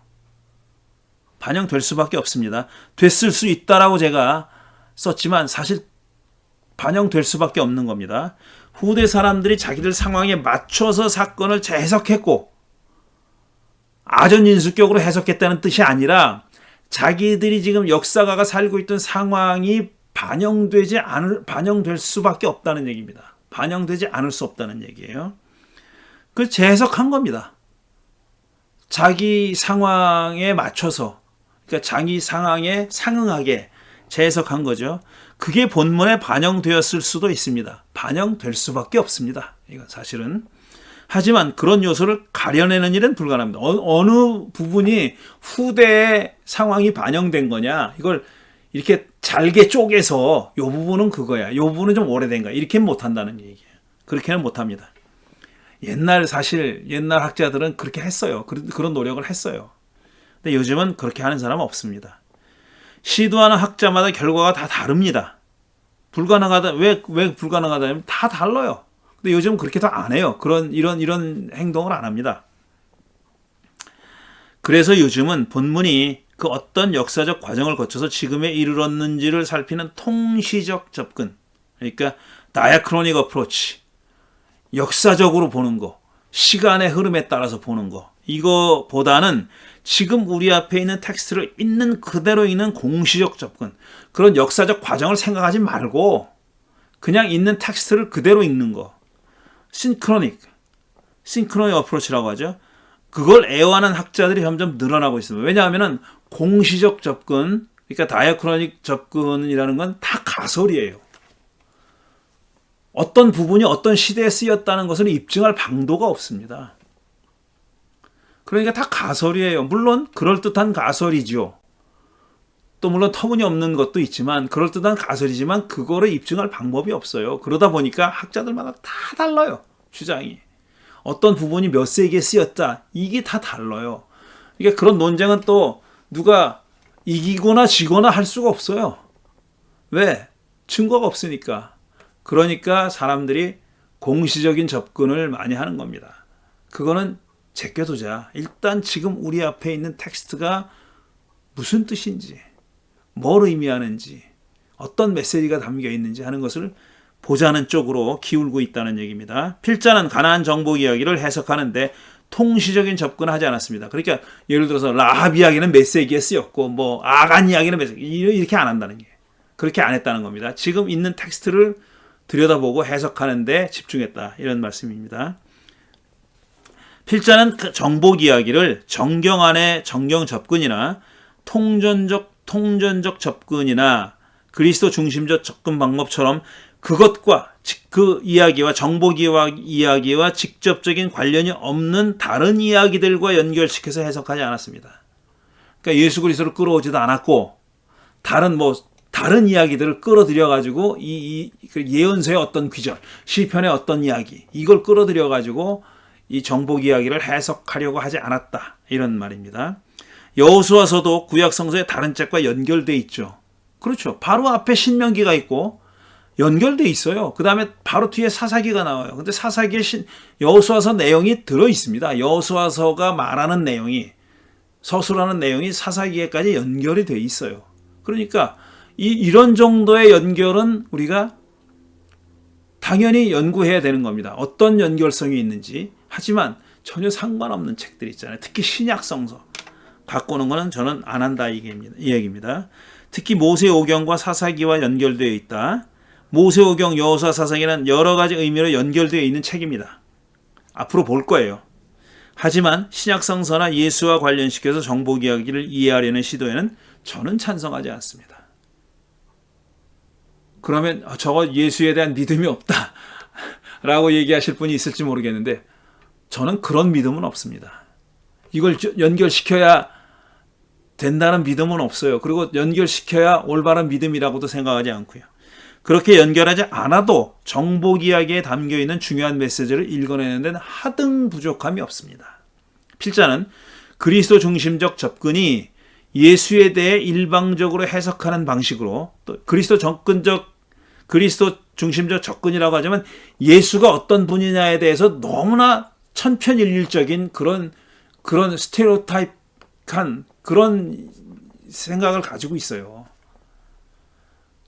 반영될 수밖에 없습니다. 됐을 수 있다라고 제가 썼지만 사실 반영될 수밖에 없는 겁니다. 후대 사람들이 자기들 상황에 맞춰서 사건을 재해석했고 아전인수격으로 해석했다는 뜻이 아니라 자기들이 지금 역사가가 살고 있던 상황이 반영될 수밖에 없다는 얘기입니다. 반영되지 않을 수 없다는 얘기예요. 그 재해석한 겁니다. 자기 상황에 맞춰서, 그러니까 자기 상황에 상응하게 재해석한 거죠. 그게 본문에 반영되었을 수도 있습니다. 반영될 수밖에 없습니다. 이건 사실은. 하지만 그런 요소를 가려내는 일은 불가능합니다. 어느 부분이 후대의 상황이 반영된 거냐, 이걸 이렇게 잘게 쪼개서 요 부분은 그거야, 요 부분은 좀 오래된 거야, 이렇게는 못한다는 얘기예요. 그렇게는 못합니다. 사실 옛날 학자들은 그렇게 했어요. 그런 노력을 했어요. 근데 요즘은 그렇게 하는 사람은 없습니다. 시도하는 학자마다 결과가 다 다릅니다. 왜 불가능하다면 다 달라요. 근데 요즘은 그렇게 다 안 해요. 이런 행동을 안 합니다. 그래서 요즘은 본문이 그 어떤 역사적 과정을 거쳐서 지금에 이르렀는지를 살피는 통시적 접근, 그러니까 다이아크로닉 어프로치, 역사적으로 보는 거, 시간의 흐름에 따라서 보는 거, 이거보다는 지금 우리 앞에 있는 텍스트를 있는 그대로 읽는 공시적 접근, 그런 역사적 과정을 생각하지 말고 그냥 있는 텍스트를 그대로 읽는 거, 싱크로닉 어프로치라고 하죠. 그걸 애호하는 학자들이 점점 늘어나고 있습니다. 왜냐하면 공시적 접근, 그러니까 다이아크로닉 접근이라는 건 다 가설이에요. 어떤 부분이 어떤 시대에 쓰였다는 것을 입증할 방도가 없습니다. 그러니까 다 가설이에요. 물론 그럴듯한 가설이죠. 또 물론 터무니없는 것도 있지만 그럴듯한 가설이지만 그거를 입증할 방법이 없어요. 그러다 보니까 학자들마다 다 달라요. 주장이. 어떤 부분이 몇 세기에 쓰였다. 이게 다 달라요. 그러니까 그런 논쟁은 또 누가 이기거나 지거나 할 수가 없어요. 왜? 증거가 없으니까. 그러니까 사람들이 공시적인 접근을 많이 하는 겁니다. 그거는 제껴두자. 일단 지금 우리 앞에 있는 텍스트가 무슨 뜻인지, 뭘 의미하는지, 어떤 메시지가 담겨 있는지 하는 것을 보자는 쪽으로 기울고 있다는 얘기입니다. 필자는 가나안 정복 이야기를 해석하는데 통시적인 접근을 하지 않았습니다. 그러니까 예를 들어서 라합 이야기는 몇 세기에 쓰였고 뭐 아간 이야기는 몇 세기 이렇게 안 한다는 게 그렇게 안 했다는 겁니다. 지금 있는 텍스트를 들여다보고 해석하는데 집중했다 이런 말씀입니다. 필자는 정복 이야기를 정경 안의 정경 접근이나 통전적 접근이나 그리스도 중심적 접근 방법처럼 그것과 그 이야기와 정복 이야기와 직접적인 관련이 없는 다른 이야기들과 연결시켜서 해석하지 않았습니다. 그러니까 예수 그리스도를 끌어오지도 않았고 다른 이야기들을 끌어들여 가지고 이 예언서의 어떤 귀절, 시편의 어떤 이야기 이걸 끌어들여 가지고 이 정복 이야기를 해석하려고 하지 않았다 이런 말입니다. 여호수아서도 구약 성서의 다른 책과 연결돼 있죠. 그렇죠. 바로 앞에 신명기가 있고 연결돼 있어요. 그 다음에 바로 뒤에 사사기가 나와요. 근데 사사기에 여호수아서 내용이 들어 있습니다. 여호수아서가 말하는 내용이 서술하는 내용이 사사기에까지 연결이 돼 있어요. 그러니까 이런 정도의 연결은 우리가 당연히 연구해야 되는 겁니다. 어떤 연결성이 있는지. 하지만 전혀 상관없는 책들 있잖아요. 특히 신약성서 갖고 오는 거는 저는 안 한다 이 얘기입니다. 특히 모세오경과 사사기와 연결되어 있다. 모세오경, 여호수아, 사사기는 여러 가지 의미로 연결되어 있는 책입니다. 앞으로 볼 거예요. 하지만 신약성서나 예수와 관련시켜서 정복 이야기를 이해하려는 시도에는 저는 찬성하지 않습니다. 그러면 저거 예수에 대한 믿음이 없다 라고 얘기하실 분이 있을지 모르겠는데 저는 그런 믿음은 없습니다. 이걸 연결시켜야 된다는 믿음은 없어요. 그리고 연결시켜야 올바른 믿음이라고도 생각하지 않고요. 그렇게 연결하지 않아도 정복 이야기에 담겨있는 중요한 메시지를 읽어내는 데는 하등 부족함이 없습니다. 필자는 그리스도 중심적 접근이 예수에 대해 일방적으로 해석하는 방식으로 또 그리스도 중심적 접근이라고 하지만 예수가 어떤 분이냐에 대해서 너무나 천편일률적인 그런 스테레오타입한 그런 생각을 가지고 있어요.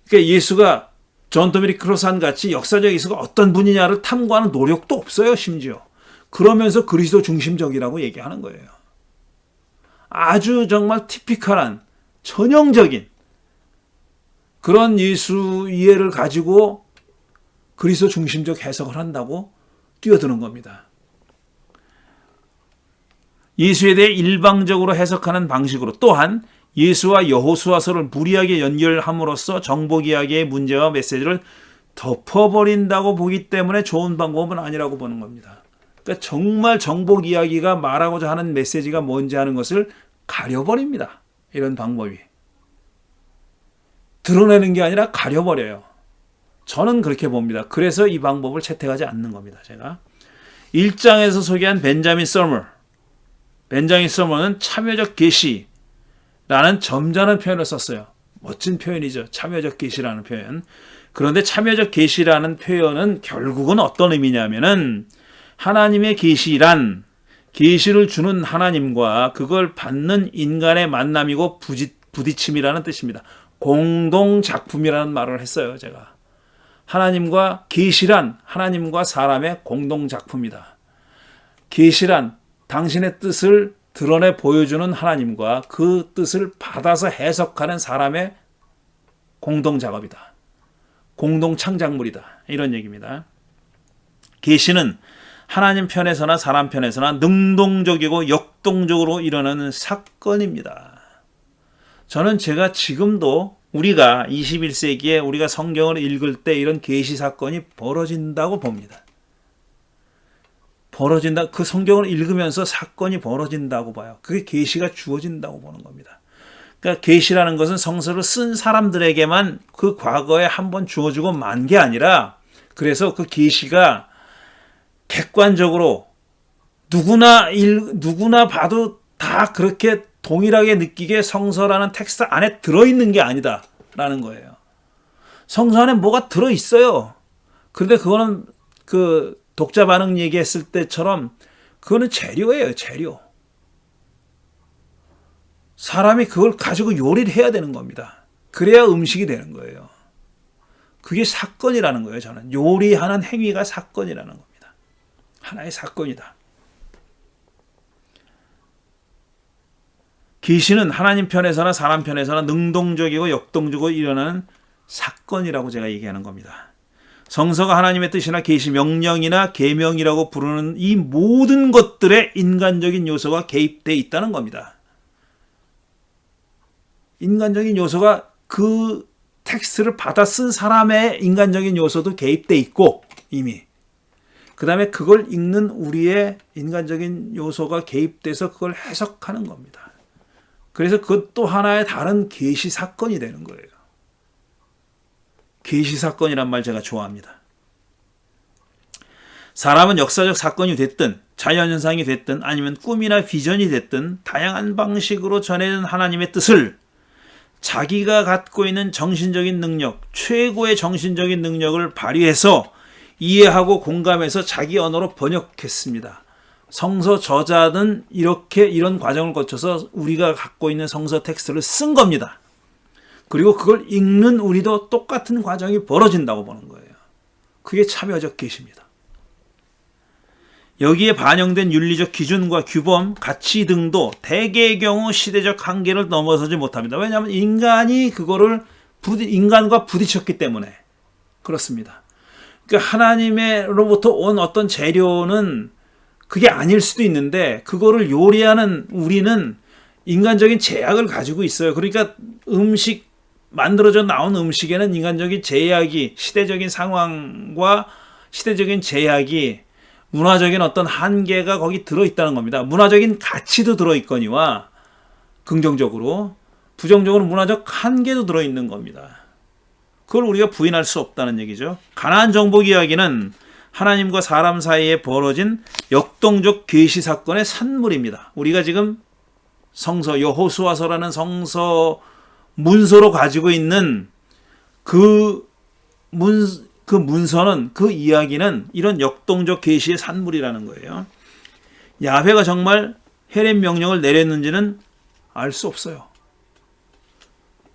그러니까 예수가 존 도미닉 크로산 같이 역사적 예수가 어떤 분이냐를 탐구하는 노력도 없어요, 심지어. 그러면서 그리스도 중심적이라고 얘기하는 거예요. 아주 정말 티피컬한 전형적인 그런 예수 이해를 가지고 그리스도 중심적 해석을 한다고 뛰어드는 겁니다. 예수에 대해 일방적으로 해석하는 방식으로 또한 예수와 여호수아서를 무리하게 연결함으로써 정복 이야기의 문제와 메시지를 덮어버린다고 보기 때문에 좋은 방법은 아니라고 보는 겁니다. 그러니까 정말 정복 이야기가 말하고자 하는 메시지가 뭔지 하는 것을 가려버립니다. 이런 방법이. 드러내는 게 아니라 가려버려요. 저는 그렇게 봅니다. 그래서 이 방법을 채택하지 않는 겁니다. 제가 1장에서 소개한 벤자민 서머는 참여적 계시라는 점잖은 표현을 썼어요. 멋진 표현이죠. 참여적 계시라는 표현. 그런데 참여적 계시라는 표현은 결국은 어떤 의미냐면은 하나님의 계시란 계시를 주는 하나님과 그걸 받는 인간의 만남이고 부딪힘이라는 뜻입니다. 공동작품이라는 말을 했어요. 제가. 하나님과 계시란 하나님과 사람의 공동작품이다. 계시란 당신의 뜻을 드러내 보여주는 하나님과 그 뜻을 받아서 해석하는 사람의 공동작업이다. 공동창작물이다. 이런 얘기입니다. 계시는 하나님 편에서나 사람 편에서나 능동적이고 역동적으로 일어나는 사건입니다. 저는 제가 지금도 우리가 21세기에 우리가 성경을 읽을 때 이런 계시 사건이 벌어진다고 봅니다. 벌어진다. 그 성경을 읽으면서 사건이 벌어진다고 봐요. 그게 계시가 주어진다고 보는 겁니다. 그러니까 계시라는 것은 성서를 쓴 사람들에게만 그 과거에 한번 주어지고 만 게 아니라, 그래서 그 계시가 객관적으로 누구나 봐도 다 그렇게 동일하게 느끼게 성서라는 텍스트 안에 들어있는 게 아니다라는 거예요. 성서 안에 뭐가 들어있어요. 그런데 그거는 그 독자 반응 얘기했을 때처럼 그거는 재료예요, 재료. 사람이 그걸 가지고 요리를 해야 되는 겁니다. 그래야 음식이 되는 거예요. 그게 사건이라는 거예요, 저는. 요리하는 행위가 사건이라는 겁니다. 하나의 사건이다. 계시는 하나님 편에서나 사람 편에서나 능동적이고 역동적으로 일어나는 사건이라고 제가 얘기하는 겁니다. 성서가 하나님의 뜻이나 계시 명령이나 계명이라고 부르는 이 모든 것들에 인간적인 요소가 개입되어 있다는 겁니다. 인간적인 요소가 그 텍스트를 받아 쓴 사람의 인간적인 요소도 개입되어 있고, 이미 그 다음에 그걸 읽는 우리의 인간적인 요소가 개입돼서 그걸 해석하는 겁니다. 그래서 그것 또 하나의 다른 계시 사건이 되는 거예요. 계시 사건이란 말 제가 좋아합니다. 사람은 역사적 사건이 됐든 자연현상이 됐든 아니면 꿈이나 비전이 됐든 다양한 방식으로 전해진 하나님의 뜻을 자기가 갖고 있는 정신적인 능력, 최고의 정신적인 능력을 발휘해서 이해하고 공감해서 자기 언어로 번역했습니다. 성서 저자는 이런 과정을 거쳐서 우리가 갖고 있는 성서 텍스트를 쓴 겁니다. 그리고 그걸 읽는 우리도 똑같은 과정이 벌어진다고 보는 거예요. 그게 참여적 계시입니다. 여기에 반영된 윤리적 기준과 규범, 가치 등도 대개의 경우 시대적 한계를 넘어서지 못합니다. 왜냐하면 인간과 부딪혔기 때문에 그렇습니다. 그러니까 하나님으로부터 온 어떤 재료는 그게 아닐 수도 있는데 그거를 요리하는 우리는 인간적인 제약을 가지고 있어요. 그러니까 만들어져 나온 음식에는 인간적인 제약이, 시대적인 상황과 시대적인 제약이, 문화적인 어떤 한계가 거기 들어있다는 겁니다. 문화적인 가치도 들어있거니와 긍정적으로, 부정적으로 문화적 한계도 들어있는 겁니다. 그걸 우리가 부인할 수 없다는 얘기죠. 가나안 정복 이야기는 하나님과 사람 사이에 벌어진 역동적 계시 사건의 산물입니다. 우리가 지금 성서 여호수아서라는 성서 문서로 가지고 있는 그 문서는, 그 이야기는 이런 역동적 계시의 산물이라는 거예요. 야훼가 정말 헬의 명령을 내렸는지는 알 수 없어요.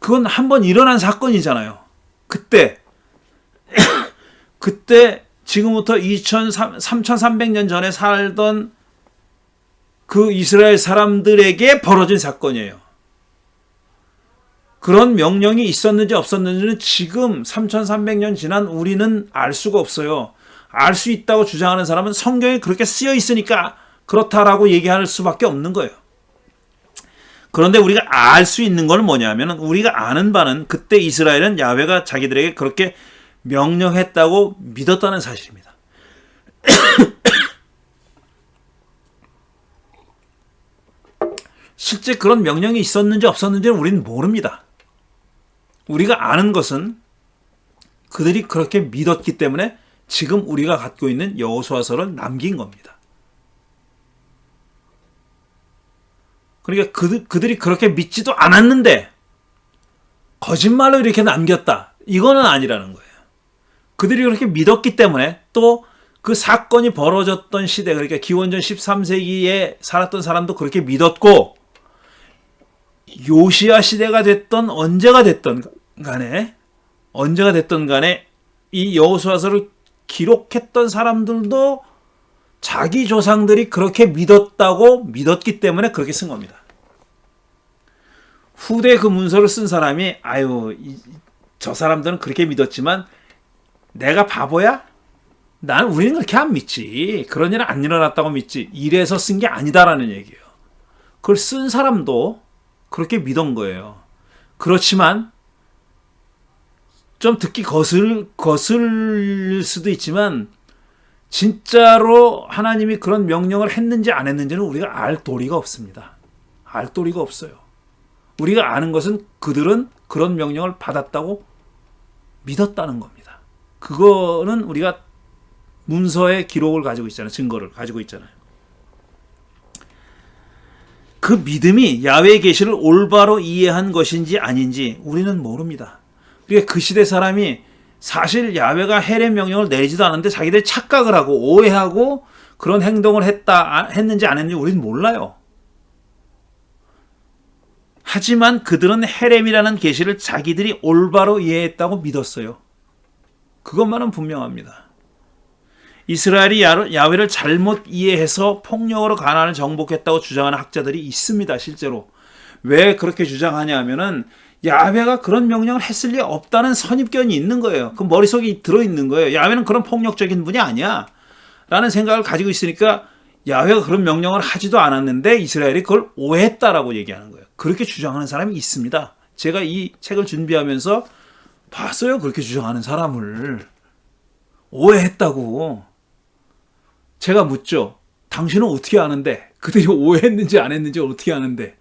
그건 한번 일어난 사건이잖아요. 그때 지금부터 3300년 전에 살던 그 이스라엘 사람들에게 벌어진 사건이에요. 그런 명령이 있었는지 없었는지는 지금 3300년 지난 우리는 알 수가 없어요. 알 수 있다고 주장하는 사람은 성경에 그렇게 쓰여 있으니까 그렇다라고 얘기할 수밖에 없는 거예요. 그런데 우리가 알 수 있는 건 뭐냐면, 우리가 아는 바는 그때 이스라엘은 야훼가 자기들에게 그렇게 명령했다고 믿었다는 사실입니다. 실제 그런 명령이 있었는지 없었는지는 우리는 모릅니다. 우리가 아는 것은 그들이 그렇게 믿었기 때문에 지금 우리가 갖고 있는 여호수아서를 남긴 겁니다. 그러니까 그들이 그렇게 믿지도 않았는데 거짓말로 이렇게 남겼다. 이거는 아니라는 거예요. 그들이 그렇게 믿었기 때문에 또 그 사건이 벌어졌던 시대, 그러니까 기원전 13세기에 살았던 사람도 그렇게 믿었고, 요시야 시대가 됐던 언제가 됐던 간에 이 여호수아서를 기록했던 사람들도 자기 조상들이 그렇게 믿었기 때문에 그렇게 쓴 겁니다. 후대 그 문서를 쓴 사람이 저 사람들은 그렇게 믿었지만 내가 바보야? 우리는 그렇게 안 믿지. 그런 일은 안 일어났다고 믿지. 이래서 쓴 게 아니다라는 얘기예요. 그걸 쓴 사람도 그렇게 믿은 거예요. 그렇지만 좀 듣기 거슬릴 수도 있지만 진짜로 하나님이 그런 명령을 했는지 안 했는지는 우리가 알 도리가 없습니다. 알 도리가 없어요. 우리가 아는 것은 그들은 그런 명령을 받았다고 믿었다는 겁니다. 그거는 우리가 문서의 기록을 가지고 있잖아요. 증거를 가지고 있잖아요. 그 믿음이 야훼의 계시를 올바로 이해한 것인지 아닌지 우리는 모릅니다. 그러니까 그 시대 사람이 사실 야훼가 헤렘 명령을 내리지도 않았는데 자기들 착각을 하고 오해하고 그런 행동을 했는지 안 했는지 우리는 몰라요. 하지만 그들은 헤렘이라는 계시를 자기들이 올바로 이해했다고 믿었어요. 그것만은 분명합니다. 이스라엘이 야훼를 잘못 이해해서 폭력으로 가나안을 정복했다고 주장하는 학자들이 있습니다. 실제로. 왜 그렇게 주장하냐 하면은 야훼가 그런 명령을 했을 리 없다는 선입견이 있는 거예요. 그 머릿속에 들어있는 거예요. 야훼는 그런 폭력적인 분이 아니야 라는 생각을 가지고 있으니까 야훼가 그런 명령을 하지도 않았는데 이스라엘이 그걸 오해했다라고 얘기하는 거예요. 그렇게 주장하는 사람이 있습니다. 제가 이 책을 준비하면서 봤어요. 그렇게 주장하는 사람을. 오해했다고. 제가 묻죠. 당신은 어떻게 아는데? 그들이 오해했는지 안 했는지 어떻게 아는데?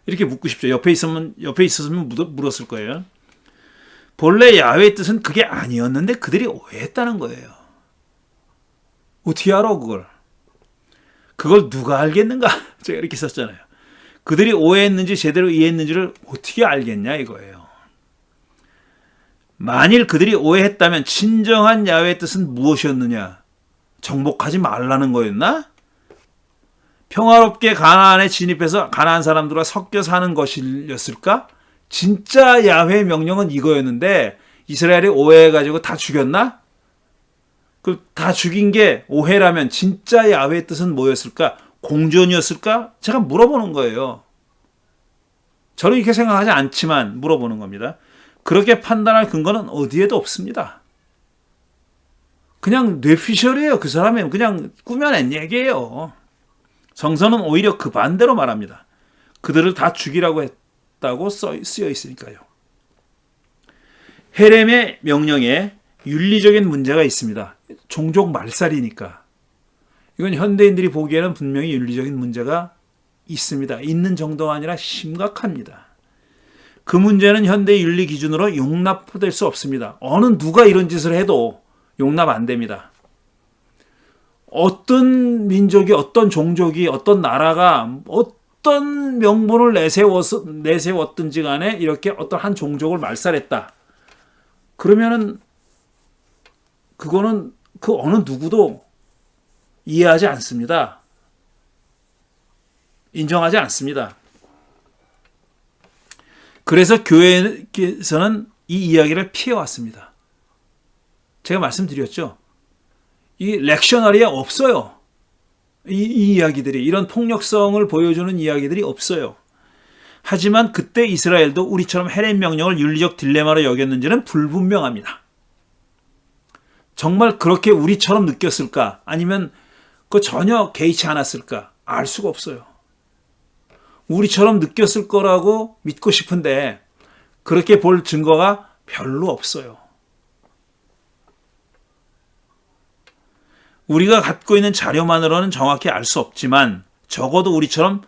이렇게 묻고 싶죠. 옆에 있었으면 물었을 거예요. 본래 야훼의 뜻은 그게 아니었는데 그들이 오해했다는 거예요. 어떻게 알아 그걸? 그걸 누가 알겠는가? 제가 이렇게 썼잖아요. 그들이 오해했는지 제대로 이해했는지를 어떻게 알겠냐 이거예요. 만일 그들이 오해했다면 진정한 야훼의 뜻은 무엇이었느냐? 정복하지 말라는 거였나? 평화롭게 가나안에 진입해서 가나안 사람들과 섞여 사는 것이었을까? 진짜 야훼의 명령은 이거였는데 이스라엘이 오해해가지고 다 죽였나? 그 다 죽인 게 오해라면 진짜 야훼의 뜻은 뭐였을까? 공존이었을까? 제가 물어보는 거예요. 저는 이렇게 생각하지 않지만 물어보는 겁니다. 그렇게 판단할 근거는 어디에도 없습니다. 그냥 뇌피셜이에요. 그 사람이 그냥 꾸며낸 얘기예요. 성서는 오히려 그 반대로 말합니다. 그들을 다 죽이라고 했다고 쓰여 있으니까요. 헤렘의 명령에 윤리적인 문제가 있습니다. 종족 말살이니까. 이건 현대인들이 보기에는 분명히 윤리적인 문제가 있습니다. 있는 정도가 아니라 심각합니다. 그 문제는 현대 윤리 기준으로 용납될 수 없습니다. 어느 누가 이런 짓을 해도 용납 안 됩니다. 어떤 민족이, 어떤 종족이, 어떤 나라가 어떤 명분을 내세웠든지 간에 이렇게 어떤 한 종족을 말살했다. 그러면은 그거는 그 어느 누구도 이해하지 않습니다. 인정하지 않습니다. 그래서 교회에서는 이 이야기를 피해왔습니다. 제가 말씀드렸죠. 이 렉셔너리에 없어요. 이 이야기들이, 이런 폭력성을 보여주는 이야기들이 없어요. 하지만 그때 이스라엘도 우리처럼 헤렘 명령을 윤리적 딜레마로 여겼는지는 불분명합니다. 정말 그렇게 우리처럼 느꼈을까? 아니면 그 전혀 개의치 않았을까? 알 수가 없어요. 우리처럼 느꼈을 거라고 믿고 싶은데 그렇게 볼 증거가 별로 없어요. 우리가 갖고 있는 자료만으로는 정확히 알 수 없지만 적어도 우리처럼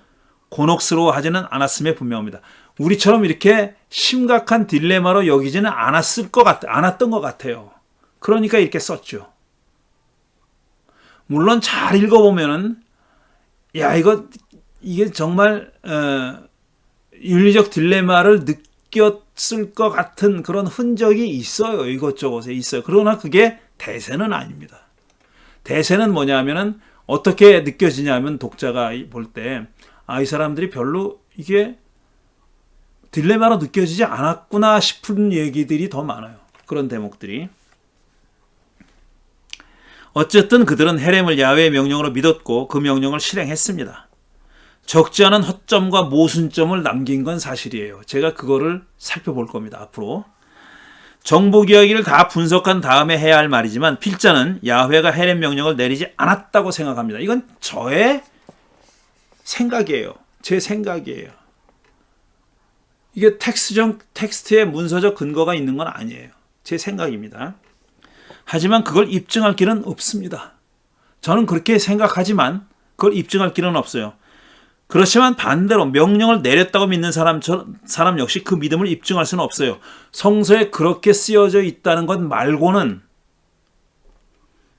곤혹스러워하지는 않았음에 분명합니다. 우리처럼 이렇게 심각한 딜레마로 여기지는 않았던 것 같아요. 그러니까 이렇게 썼죠. 물론 잘 읽어보면은 이게 정말 윤리적 딜레마를 느꼈을 것 같은 그런 흔적이 있어요. 이것저것에 있어요. 그러나 그게 대세는 아닙니다. 대세는 뭐냐면은 어떻게 느껴지냐면 독자가 볼 때 이 사람들이 별로 이게 딜레마로 느껴지지 않았구나 싶은 얘기들이 더 많아요. 그런 대목들이. 어쨌든 그들은 헤렘을 야훼의 명령으로 믿었고 그 명령을 실행했습니다. 적지 않은 허점과 모순점을 남긴 건 사실이에요. 제가 그거를 살펴볼 겁니다. 앞으로. 정복 이야기를 다 분석한 다음에 해야 할 말이지만 필자는 야훼가 헤렘 명령을 내리지 않았다고 생각합니다. 이건 저의 생각이에요. 제 생각이에요. 이게 텍스트에 문서적 근거가 있는 건 아니에요. 제 생각입니다. 하지만 그걸 입증할 길은 없습니다. 저는 그렇게 생각하지만 그걸 입증할 길은 없어요. 그렇지만 반대로 명령을 내렸다고 믿는 사람 역시 그 믿음을 입증할 수는 없어요. 성서에 그렇게 쓰여져 있다는 것 말고는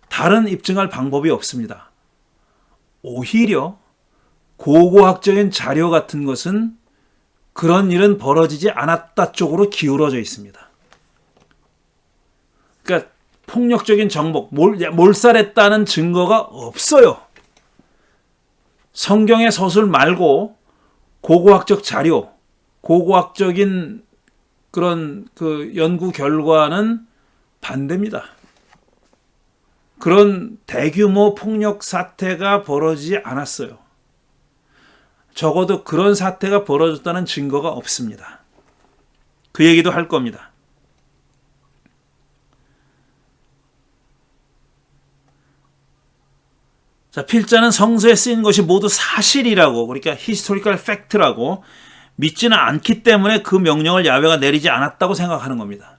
다른 입증할 방법이 없습니다. 오히려 고고학적인 자료 같은 것은 그런 일은 벌어지지 않았다 쪽으로 기울어져 있습니다. 그러니까 폭력적인 정복, 몰살했다는 증거가 없어요. 성경의 서술 말고 고고학적 자료, 고고학적인 그런 그 연구 결과는 반대입니다. 그런 대규모 폭력 사태가 벌어지지 않았어요. 적어도 그런 사태가 벌어졌다는 증거가 없습니다. 그 얘기도 할 겁니다. 자, 필자는 성서에 쓰인 것이 모두 사실이라고, 그러니까 historical fact라고 믿지는 않기 때문에 그 명령을 야훼가 내리지 않았다고 생각하는 겁니다.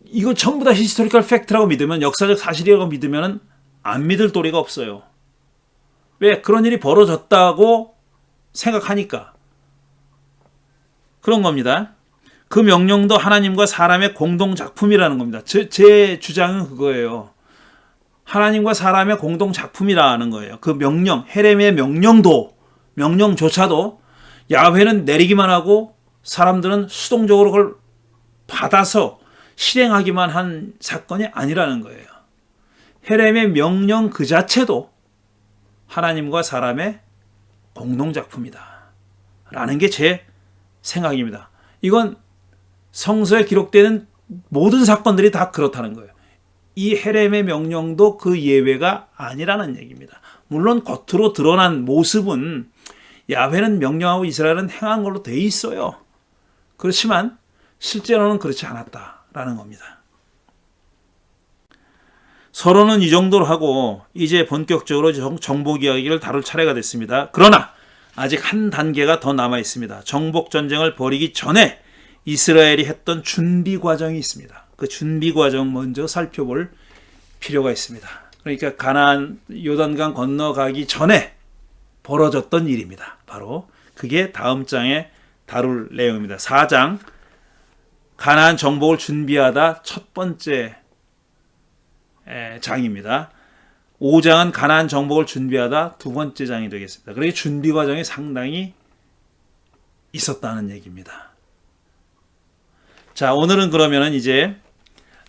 이거 전부 다 historical fact라고 믿으면, 역사적 사실이라고 믿으면 안 믿을 도리가 없어요. 왜? 그런 일이 벌어졌다고 생각하니까. 그런 겁니다. 그 명령도 하나님과 사람의 공동 작품이라는 겁니다. 제 주장은 그거예요. 하나님과 사람의 공동 작품이라는 거예요. 그 명령, 헤렘의 명령조차도 야훼는 내리기만 하고 사람들은 수동적으로 그걸 받아서 실행하기만 한 사건이 아니라는 거예요. 헤렘의 명령 그 자체도 하나님과 사람의 공동 작품이다 라는 게 제 생각입니다. 이건 성서에 기록되는 모든 사건들이 다 그렇다는 거예요. 이 헤렘의 명령도 그 예외가 아니라는 얘기입니다. 물론 겉으로 드러난 모습은 야훼는 명령하고 이스라엘은 행한 걸로 돼 있어요. 그렇지만 실제로는 그렇지 않았다라는 겁니다. 서론은 이 정도로 하고 이제 본격적으로 정복 이야기를 다룰 차례가 됐습니다. 그러나 아직 한 단계가 더 남아 있습니다. 정복 전쟁을 벌이기 전에 이스라엘이 했던 준비 과정이 있습니다. 그 준비 과정 먼저 살펴볼 필요가 있습니다. 그러니까 가나안 요단강 건너가기 전에 벌어졌던 일입니다. 바로 그게 다음 장에 다룰 내용입니다. 4장 가나안 정복을 준비하다 첫 번째 장입니다. 5장은 가나안 정복을 준비하다 두 번째 장이 되겠습니다. 그러니까 준비 과정이 상당히 있었다는 얘기입니다. 자, 오늘은 그러면은 이제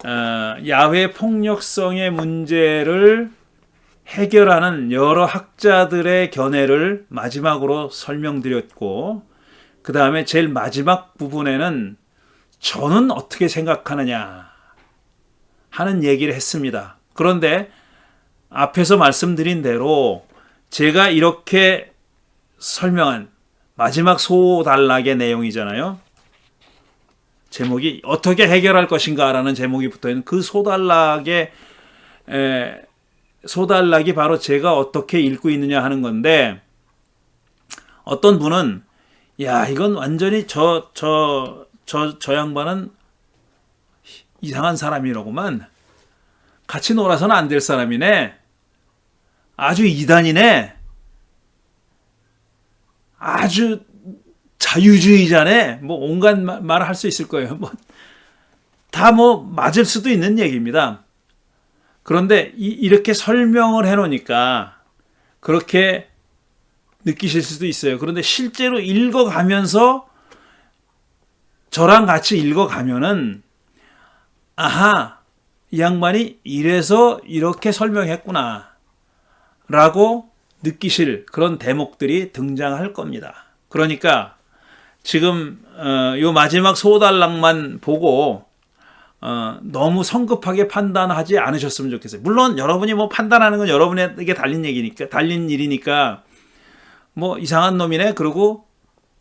야훼 폭력성의 문제를 해결하는 여러 학자들의 견해를 마지막으로 설명드렸고, 그 다음에 제일 마지막 부분에는 저는 어떻게 생각하느냐 하는 얘기를 했습니다. 그런데 앞에서 말씀드린 대로 제가 이렇게 설명한 마지막 소단락의 내용이잖아요. 제목이 어떻게 해결할 것인가 라는 제목이 붙어있는 그 소단락이 바로 제가 어떻게 읽고 있느냐 하는 건데, 어떤 분은 야, 이건 완전히 저 양반은 이상한 사람이라고만, 같이 놀아서는 안 될 사람이네, 아주 이단이네, 아주 자유주의자네, 뭐 온갖 말을 할 수 있을 거예요. 다 맞을 수도 있는 얘기입니다. 그런데 이렇게 설명을 해놓으니까 그렇게 느끼실 수도 있어요. 그런데 실제로 읽어가면서 저랑 같이 읽어가면은 아하, 이 양반이 이래서 이렇게 설명했구나 라고 느끼실 그런 대목들이 등장할 겁니다. 그러니까 지금 요 마지막 소단락만 보고 너무 성급하게 판단하지 않으셨으면 좋겠어요. 물론 여러분이 판단하는 건 여러분에게 달린 일이니까 이상한 놈이네 그러고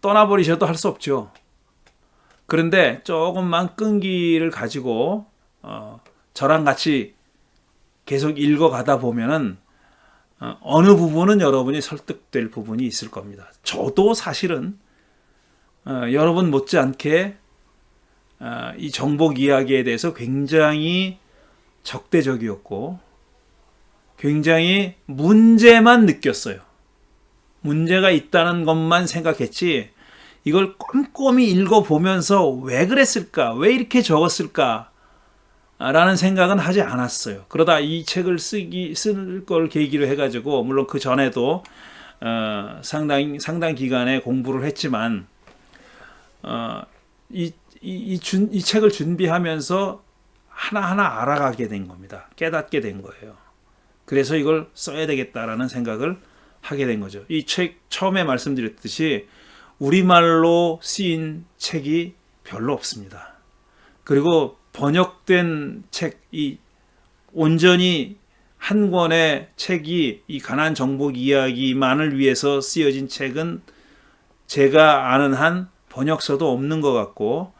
떠나버리셔도 할 수 없죠. 그런데 조금만 끈기를 가지고 저랑 같이 계속 읽어가다 보면은 어느 부분은 여러분이 설득될 부분이 있을 겁니다. 저도 사실은 여러분 못지않게 이 정복 이야기에 대해서 굉장히 적대적이었고 굉장히 문제만 느꼈어요. 문제가 있다는 것만 생각했지 이걸 꼼꼼히 읽어보면서 왜 그랬을까? 왜 이렇게 적었을까? 라는 생각은 하지 않았어요. 그러다 이 책을 쓸 걸 계기로 해가지고 물론 그 전에도 상당 기간에 공부를 했지만 이 책을 준비하면서 하나하나 알아가게 된 겁니다. 깨닫게 된 거예요. 그래서 이걸 써야 되겠다라는 생각을 하게 된 거죠. 이 책 처음에 말씀드렸듯이 우리말로 쓰인 책이 별로 없습니다. 그리고 번역된 책, 이 온전히 한 권의 책이 이 가나안 정복 이야기만을 위해서 쓰여진 책은 제가 아는 한 번역서도 없는 것 같고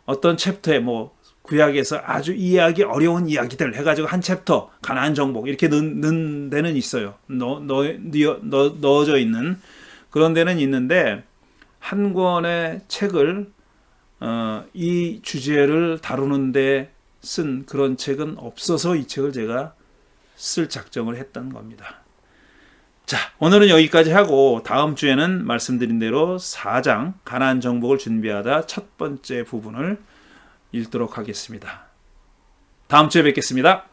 어떤 챕터에 뭐 구약에서 아주 이해하기 어려운 이야기들 해가지고 한 챕터 가나안 정복 이렇게 넣은 데는 있어요. 넣어져 있는 그런 데는 있는데 한 권의 책을 이 주제를 다루는데 쓴 그런 책은 없어서 이 책을 제가 쓸 작정을 했던 겁니다. 자, 오늘은 여기까지 하고 다음 주에는 말씀드린 대로 4장 가나안 정복을 준비하다 첫 번째 부분을 읽도록 하겠습니다. 다음 주에 뵙겠습니다.